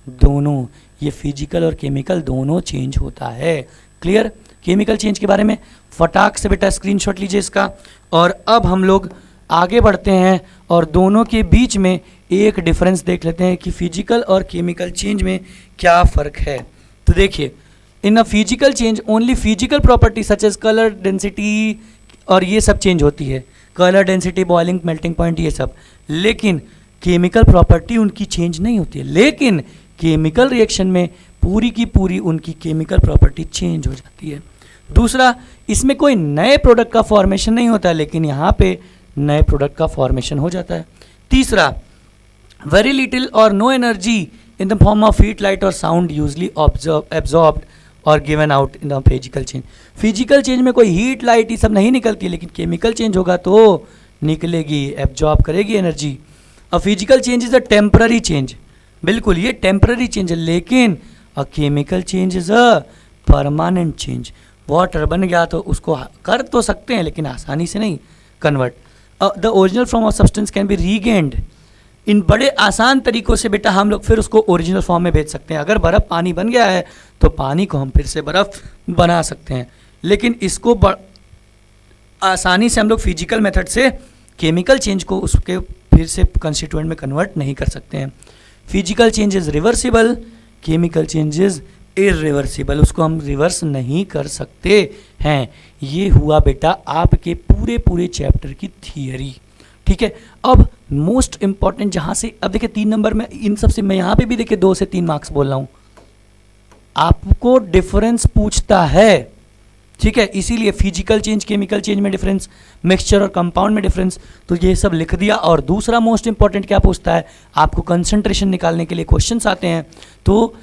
दोनों, ये फिजिकल और केमिकल दोनों चेंज होता है। क्लियर, केमिकल चेंज के बारे में फटाक से बेटा स्क्रीनशॉट लीजिए इसका। और अब हम लोग आगे बढ़ते हैं और दोनों के बीच में एक डिफरेंस देख लेते हैं कि फिजिकल और केमिकल चेंज में क्या फ़र्क है। तो देखिए, in a physical change only physical property such as colour density और ये सब चेंज होती है, colour density, boiling, melting point, ये सब। लेकिन केमिकल प्रॉपर्टी उनकी चेंज नहीं होती है, लेकिन केमिकल रिएक्शन में पूरी की पूरी उनकी केमिकल प्रॉपर्टी चेंज हो जाती है। दूसरा, इसमें कोई नए प्रोडक्ट का फॉर्मेशन नहीं होता, लेकिन यहाँ पे नए प्रोडक्ट का फॉर्मेशन हो जाता है। तीसरा, वेरी लिटिल और no energy in the form of heat, light और साउंड यूजली एब्जॉर्ब्ड और given out in the physical change. Physical change में कोई हीट, लाइट ये सब नहीं निकलती, लेकिन केमिकल चेंज होगा तो निकलेगी, एब्जॉर्ब करेगी energy. A physical change is a temporary change, बिल्कुल ये टेम्पररी चेंज है, लेकिन a chemical change is a permanent change. Water बन गया तो उसको कर तो सकते हैं, लेकिन आसानी से नहीं convert. The original form of substance can be regained, इन बड़े आसान तरीकों से बेटा हम लोग फिर उसको ओरिजिनल फॉर्म में भेज सकते हैं। अगर बर्फ़ पानी बन गया है तो पानी को हम फिर से बर्फ़ बना सकते हैं, लेकिन इसको आसानी से हम लोग फिजिकल मेथड से केमिकल चेंज को उसके फिर से कंस्टिट्यूएंट में कन्वर्ट नहीं कर सकते हैं। Physical change is reversible, chemical change is irreversible, उसको हम रिवर्स नहीं कर सकते हैं। ये हुआ बेटा आपके पूरे पूरे चैप्टर की थियरी, ठीक है। अब मोस्ट इंपॉर्टेंट जहां से, अब देखिए 3 नंबर में इन सब से मैं यहाँ पे भी देखिए 2 से 3 मार्क्स बोल रहा हूँ, आपको डिफरेंस पूछता है, ठीक है। इसीलिए फिजिकल चेंज, केमिकल चेंज में डिफरेंस, मिक्सचर और कंपाउंड में डिफरेंस, तो ये सब लिख दिया। और दूसरा मोस्ट इंपॉर्टेंट क्या पूछता है, आपको कंसंट्रेशन निकालने के लिए क्वेश्चंस आते हैं। तो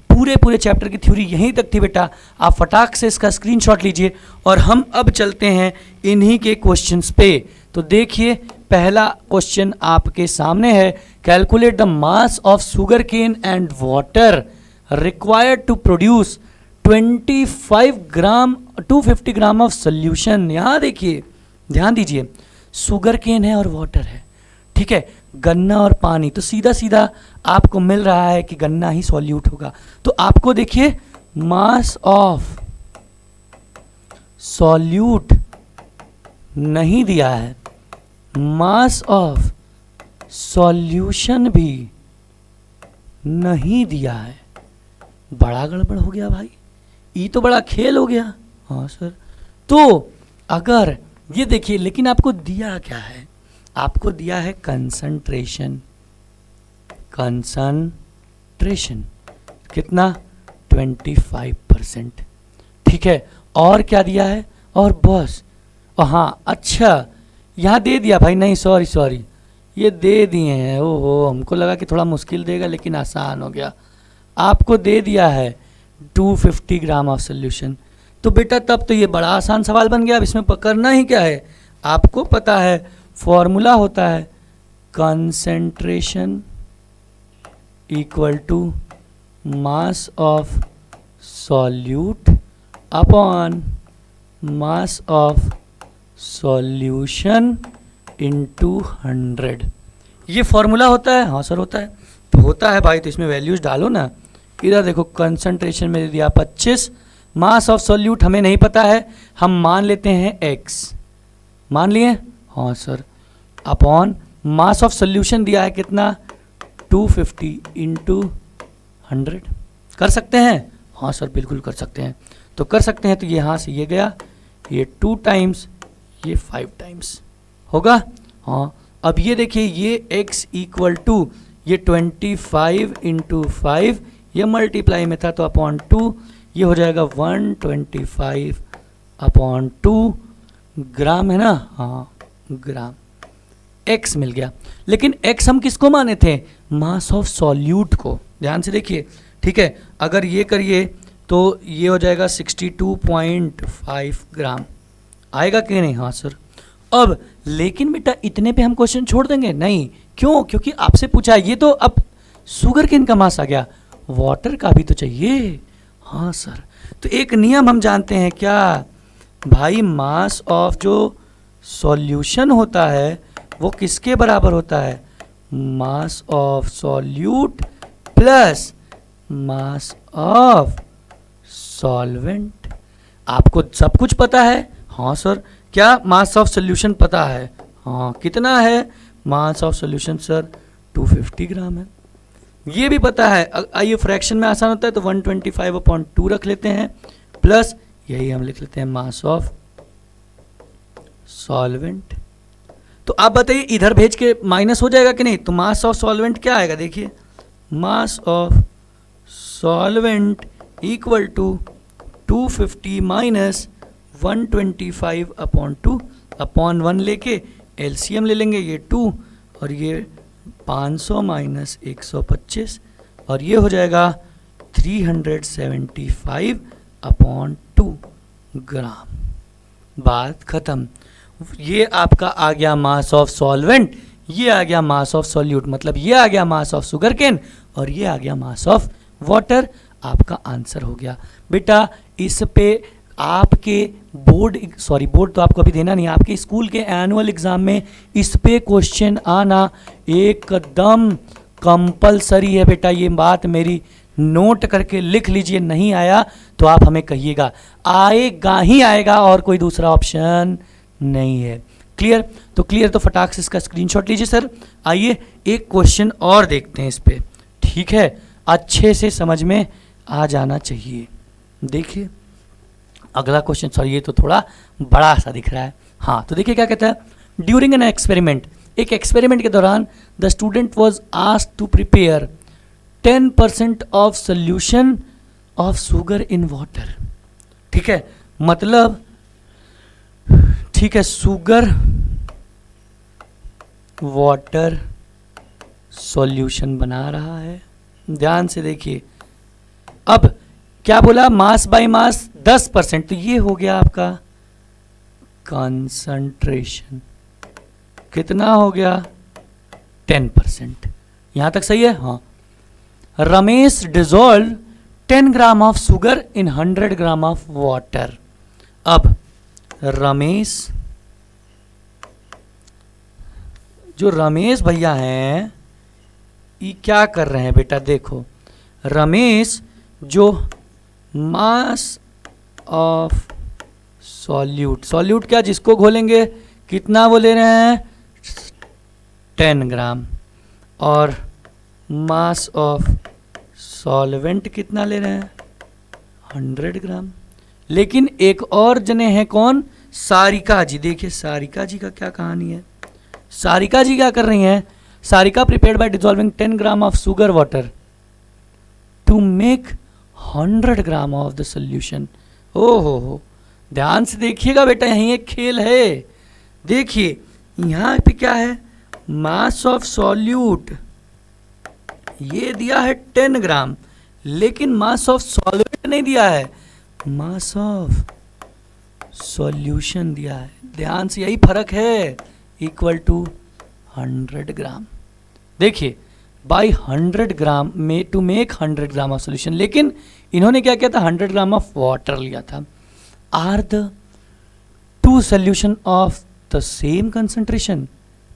पूरे पूरे चैप्टर की थ्योरी यहीं तक थी बेटा, आप फटाक से इसका स्क्रीनशॉट लीजिए और हम अब चलते हैं इन्हीं के क्वेश्चंस पे। तो देखिए पहला क्वेश्चन आपके सामने है, calculate the mass of sugar cane and water required to produce 25 gram 250 gram of solution. यहाँ देखिए ध्यान दीजिए, शुगर केन है और वाटर है, ठीक है, गन्ना और पानी, तो सीधा सीधा आपको मिल रहा है कि गन्ना ही सॉल्यूट होगा। तो आपको देखिए मास ऑफ सॉल्यूट नहीं दिया है, मास ऑफ सॉल्यूशन भी नहीं दिया है। बड़ा गड़बड़ हो गया भाई, ये तो बड़ा खेल हो गया। हाँ सर, तो अगर ये देखिए, लेकिन आपको दिया क्या है, आपको दिया है कंसंट्रेशन, कंसंट्रेशन कितना 25%, ठीक है। और क्या दिया है, और बस, और हाँ अच्छा यहाँ दे दिया भाई, नहीं सॉरी सॉरी, ये दे दिए हैं। ओहो, हमको लगा कि थोड़ा मुश्किल देगा, लेकिन आसान हो गया। आपको दे दिया है 250 ग्राम ऑफ सोल्यूशन। तो बेटा तब तो ये बड़ा आसान सवाल बन गया। अब इसमें करना ही क्या है, आपको पता है फॉर्मूला होता है concentration equal to mass of solute upon mass of solution into 100। ये फॉर्मूला होता है? हाँ सर होता है। तो होता है भाई, तो इसमें वैल्यूज डालो ना। इधर देखो कंसंट्रेशन में दे दिया 25, मास ऑफ सॉल्यूट हमें नहीं पता है, हम मान लेते हैं x, मान लिए? हाँ sir. Upon mass of solution दिया है कितना, 250 इंटू 100। कर सकते हैं? हाँ सर बिल्कुल कर सकते हैं। तो कर सकते हैं, तो ये यहाँ से ये गया, ये 2 टाइम्स, ये 5 टाइम्स होगा। हाँ अब ये देखिए, ये x इक्वल टू ये 25 इंटू 5, ये मल्टीप्लाई में था तो अपॉन 2, ये हो जाएगा 125 अपॉन 2 ग्राम, है ना? हाँ ग्राम। x मिल गया। लेकिन x हम किसको माने थे? मास ऑफ सॉल्यूट को। ध्यान से देखिए, ठीक है। अगर ये करिए तो ये हो जाएगा 62.5 ग्राम, आएगा कि नहीं? हाँ सर। अब लेकिन बेटा इतने पे हम क्वेश्चन छोड़ देंगे? नहीं। क्यों? क्योंकि आपसे पूछा है, ये तो अब शुगर केन का मास आ गया, वाटर का भी तो चाहिए। हाँ सर। तो एक नियम हम जानते हैं क्या भाई, मास ऑफ जो सॉल्यूशन होता है वो किसके बराबर होता है? मास of solute plus mass of solvent. आपको सब कुछ पता है? हाँ सर। क्या मास ऑफ सॉल्यूशन पता है? हाँ। कितना है मास ऑफ सॉल्यूशन सर? 250 ग्राम है। ये भी पता है। आइए फ्रैक्शन में आसान होता है तो 125/2 रख लेते हैं, प्लस यही हम लिख लेते हैं मास ऑफ सॉल्वेंट। तो आप बताइए इधर भेज के माइनस हो जाएगा कि नहीं? तो मास ऑफ सॉल्वेंट क्या आएगा, देखिए, mass of solvent equal to 250 minus 125/2, upon 1 लेके एलसीएम ले लेंगे, ये 2 और ये 500 माइनस 125, और ये हो जाएगा 375/2 ग्राम। बात खत्म। ये आपका आ गया मास ऑफ सॉल्वेंट, ये आ गया मास ऑफ सॉल्यूट, मतलब ये आ गया मास ऑफ शुगर केन और ये आ गया मास ऑफ वाटर। आपका आंसर हो गया। बेटा इस पे आपके बोर्ड तो आपको अभी देना नहीं, आपके स्कूल के एनुअल एग्जाम में इस पे क्वेश्चन आना एकदम कंपलसरी है बेटा। ये बात मेरी नोट करके लिख लीजिए, नहीं आया तो आप हमें कहिएगा, आएगा ही आएगा और कोई दूसरा ऑप्शन नहीं है। क्लियर? तो क्लियर तो फटाक से इसका स्क्रीनशॉट लीजिए सर। आइए एक क्वेश्चन और देखते हैं इस पे, ठीक है? अच्छे से समझ में आ जाना चाहिए। देखिए अगला क्वेश्चन, सॉरी ये तो थोड़ा बड़ा सा दिख रहा है। हाँ तो देखिए क्या कहता है, ड्यूरिंग एन एक्सपेरिमेंट, एक एक्सपेरिमेंट के दौरान the student was asked to prepare 10% of solution of sugar in water. ठीक है, मतलब ठीक है, शुगर वाटर सॉल्यूशन बना रहा है। ध्यान से देखिए, अब क्या बोला, मास बाय मास 10%, तो ये हो गया आपका कंसंट्रेशन। कितना हो गया? 10%। यहां तक सही है? हाँ। Ramesh dissolve 10 gram of sugar in 100 gram of water. अब रमेश, जो रमेश भैया हैं ये क्या कर रहे हैं बेटा? देखो रमेश जो मास ऑफ सॉल्यूट क्या, जिसको घोलेंगे, कितना वो ले रहे हैं? 10 ग्राम। और मास ऑफ सॉल्वेंट कितना ले रहे हैं? 100 ग्राम। लेकिन एक और जने हैं, कौन? सारिका जी। देखिए सारिका जी का क्या कहानी है। सारिका जी क्या कर रही हैं? Sarika prepared by dissolving 10 gram of sugar water to make 100 gram of the solution. ओहो, ध्यान से देखिएगा बेटा, यहीं एक खेल है। देखिए यहाँ पे क्या है, मास ऑफ सॉल्यूट ये दिया है 10 ग्राम, लेकिन मास ऑफ सॉल्वेंट नहीं दिया है, मास ऑफ सॉल्यूशन दिया है। ध्यान से, यही फर्क है, इक्वल टू 100 ग्राम। देखिए, बाई 100 ग्राम में to make 100 gram of solution, लेकिन इन्होंने क्या किया था, 100 ग्राम ऑफ वाटर लिया था। Are the two solution of the same concentration?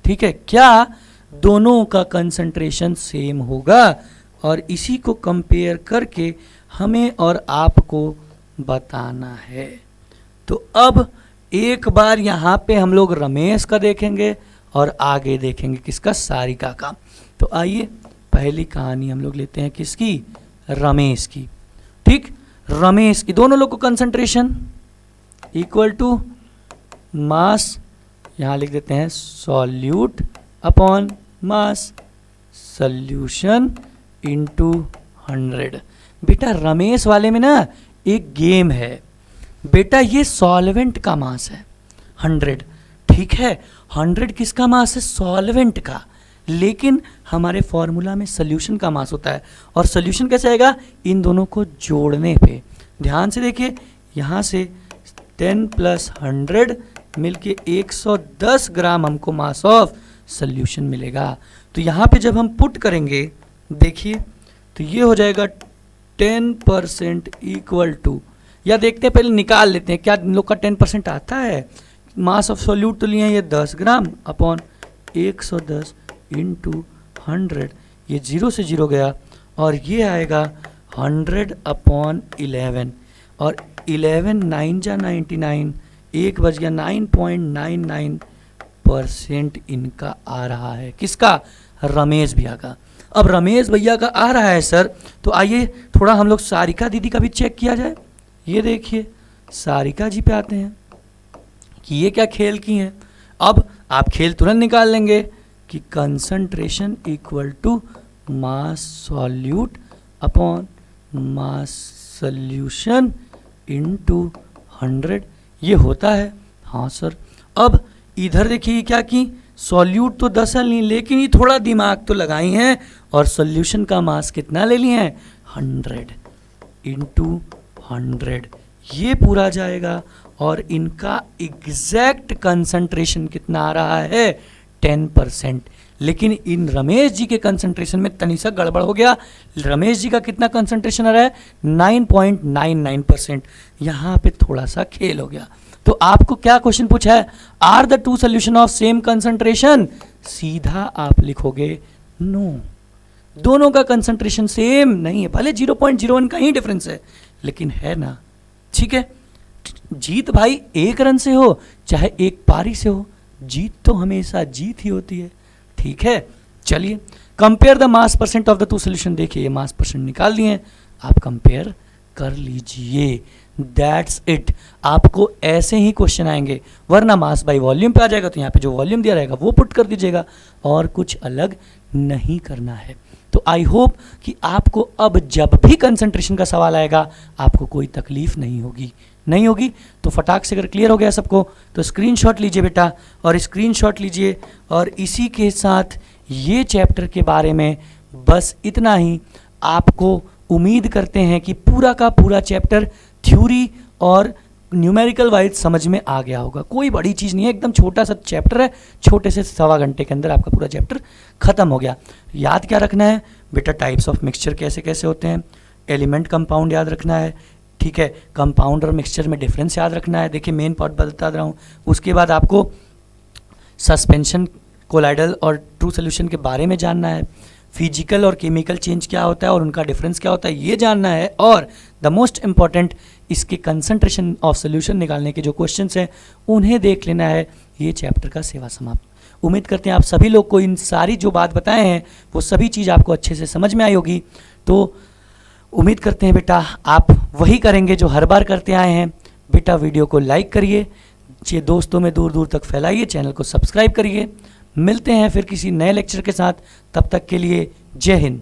ठीक है, क्या दोनों का कंसंट्रेशन सेम होगा? और इसी को कंपेयर करके हमें और आपको बताना है। तो अब एक बार यहाँ पे हम लोग रमेश का देखेंगे और आगे देखेंगे किसका, सारिका का। तो आइए पहली कहानी हम लोग लेते हैं किसकी, रमेश की। ठीक, रमेश की, दोनों लोग को कंसंट्रेशन इक्वल टू मास, यहाँ लिख देते हैं solute upon mass solution into 100। बेटा रमेश वाले में ना एक गेम है बेटा, ये सॉल्वेंट का मास है 100, ठीक है, 100 किसका मास है, सॉल्वेंट का, लेकिन हमारे फॉर्मूला में सोल्यूशन का मास होता है। और सोल्यूशन कैसे आएगा, इन दोनों को जोड़ने पे। ध्यान से देखिए, यहाँ से 10 + 100 मिलके 110 ग्राम हमको मास ऑफ सोल्यूशन मिलेगा। तो यहाँ पे जब हम पुट करेंगे, देखिए, तो ये हो जाएगा 10% इक्वल टू, या देखते हैं पहले निकाल लेते हैं क्या इन लोग का 10% आता है। मास ऑफ सोल्यूट तो लिए हैं ये 10 ग्राम अपॉन 110 इंटू 100, ये 0 से 0 गया, और ये आएगा 100 अपॉन 11, और 11 9 जा 99, 1 बच गया, 9.99% इनका आ रहा है। किसका, रमेश भैया का। अब रमेश भैया का आ रहा है सर, तो आइए थोड़ा हम लोग सारिका दीदी का भी चेक किया जाए। ये देखिए, सारिका जी पे आते हैं कि ये क्या खेल की हैं। अब आप खेल तुरंत निकाल लेंगे कि concentration equal to mass solute upon mass solution into 100, ये होता है। हाँ सर, अब इधर देखिए क्या की, सॉल्यूट तो 10 ली, लेकिन ये थोड़ा दिमाग तो लगाई हैं और सॉल्यूशन का मास कितना ले लिए हैं, 100 इंटू 100, ये पूरा जाएगा, और इनका एग्जैक्ट कंसंट्रेशन कितना आ रहा है, 10%। लेकिन इन रमेश जी के कंसंट्रेशन में तनी सा गड़बड़ हो गया। रमेश जी का कितना कंसंट्रेशन आ रहा है, 9.99%। यहाँ पे थोड़ा सा खेल हो गया। तो आपको क्या क्वेश्चन पूछा है, are the two solution of same concentration? सीधा आप लिखोगे नो, दोनों का कंसंट्रेशन सेम नहीं है, भले 0.01 का ही डिफरेंस है, लेकिन है ना। ठीक है, जीत भाई 1 रन से हो चाहे 1 पारी से हो, जीत तो हमेशा जीत ही होती है। ठीक है, चलिए compare the mass percent of the two solution. देखिए ये मास परसेंट निकाल लिए, आप कंपेयर कर लीजिए, दैट्स इट। आपको ऐसे ही क्वेश्चन आएंगे, वरना मास बाई वॉल्यूम पे आ जाएगा, तो यहाँ पे जो वॉल्यूम दिया रहेगा वो पुट कर दीजिएगा, और कुछ अलग नहीं करना है। तो आई होप कि आपको अब जब भी कंसंट्रेशन का सवाल आएगा आपको कोई तकलीफ नहीं होगी। नहीं होगी तो फटाक से अगर क्लियर हो गया सबको, तो स्क्रीनशॉट लीजिए बेटा, और स्क्रीनशॉट लीजिए, और इसी के साथ ये चैप्टर के बारे में बस इतना ही। आपको उम्मीद करते हैं कि पूरा का पूरा चैप्टर थ्योरी और न्यूमेरिकल वाइज समझ में आ गया होगा। कोई बड़ी चीज़ नहीं है, एकदम छोटा सा चैप्टर है, छोटे से 1.25 घंटे के अंदर आपका पूरा चैप्टर खत्म हो गया। याद क्या रखना है बेटा, टाइप्स ऑफ मिक्सचर कैसे कैसे होते हैं, एलिमेंट कंपाउंड याद रखना है, ठीक है, कंपाउंड और मिक्सचर में डिफरेंस याद रखना है। देखिए मेन पार्ट बता रहा हूँ, उसके बाद आपको सस्पेंशन, कोलाइडल और ट्रू सोल्यूशन के बारे में जानना है, फिजिकल और केमिकल चेंज क्या होता है और उनका डिफरेंस क्या होता है ये जानना है, और द मोस्ट इम्पॉर्टेंट इसके कंसंट्रेशन ऑफ सोल्यूशन निकालने के जो क्वेश्चंस हैं उन्हें देख लेना है। ये चैप्टर का सेवा समाप्त। उम्मीद करते हैं आप सभी लोग को इन सारी जो बात बताए हैं वो सभी चीज़ आपको अच्छे से समझ में आई होगी। तो उम्मीद करते हैं बेटा आप वही करेंगे जो हर बार करते आए हैं। बेटा वीडियो को लाइक करिए, दोस्तों में दूर दूर तक फैलाइए, चैनल को सब्सक्राइब करिए। मिलते हैं फिर किसी नए लेक्चर के साथ, तब तक के लिए जय हिंद।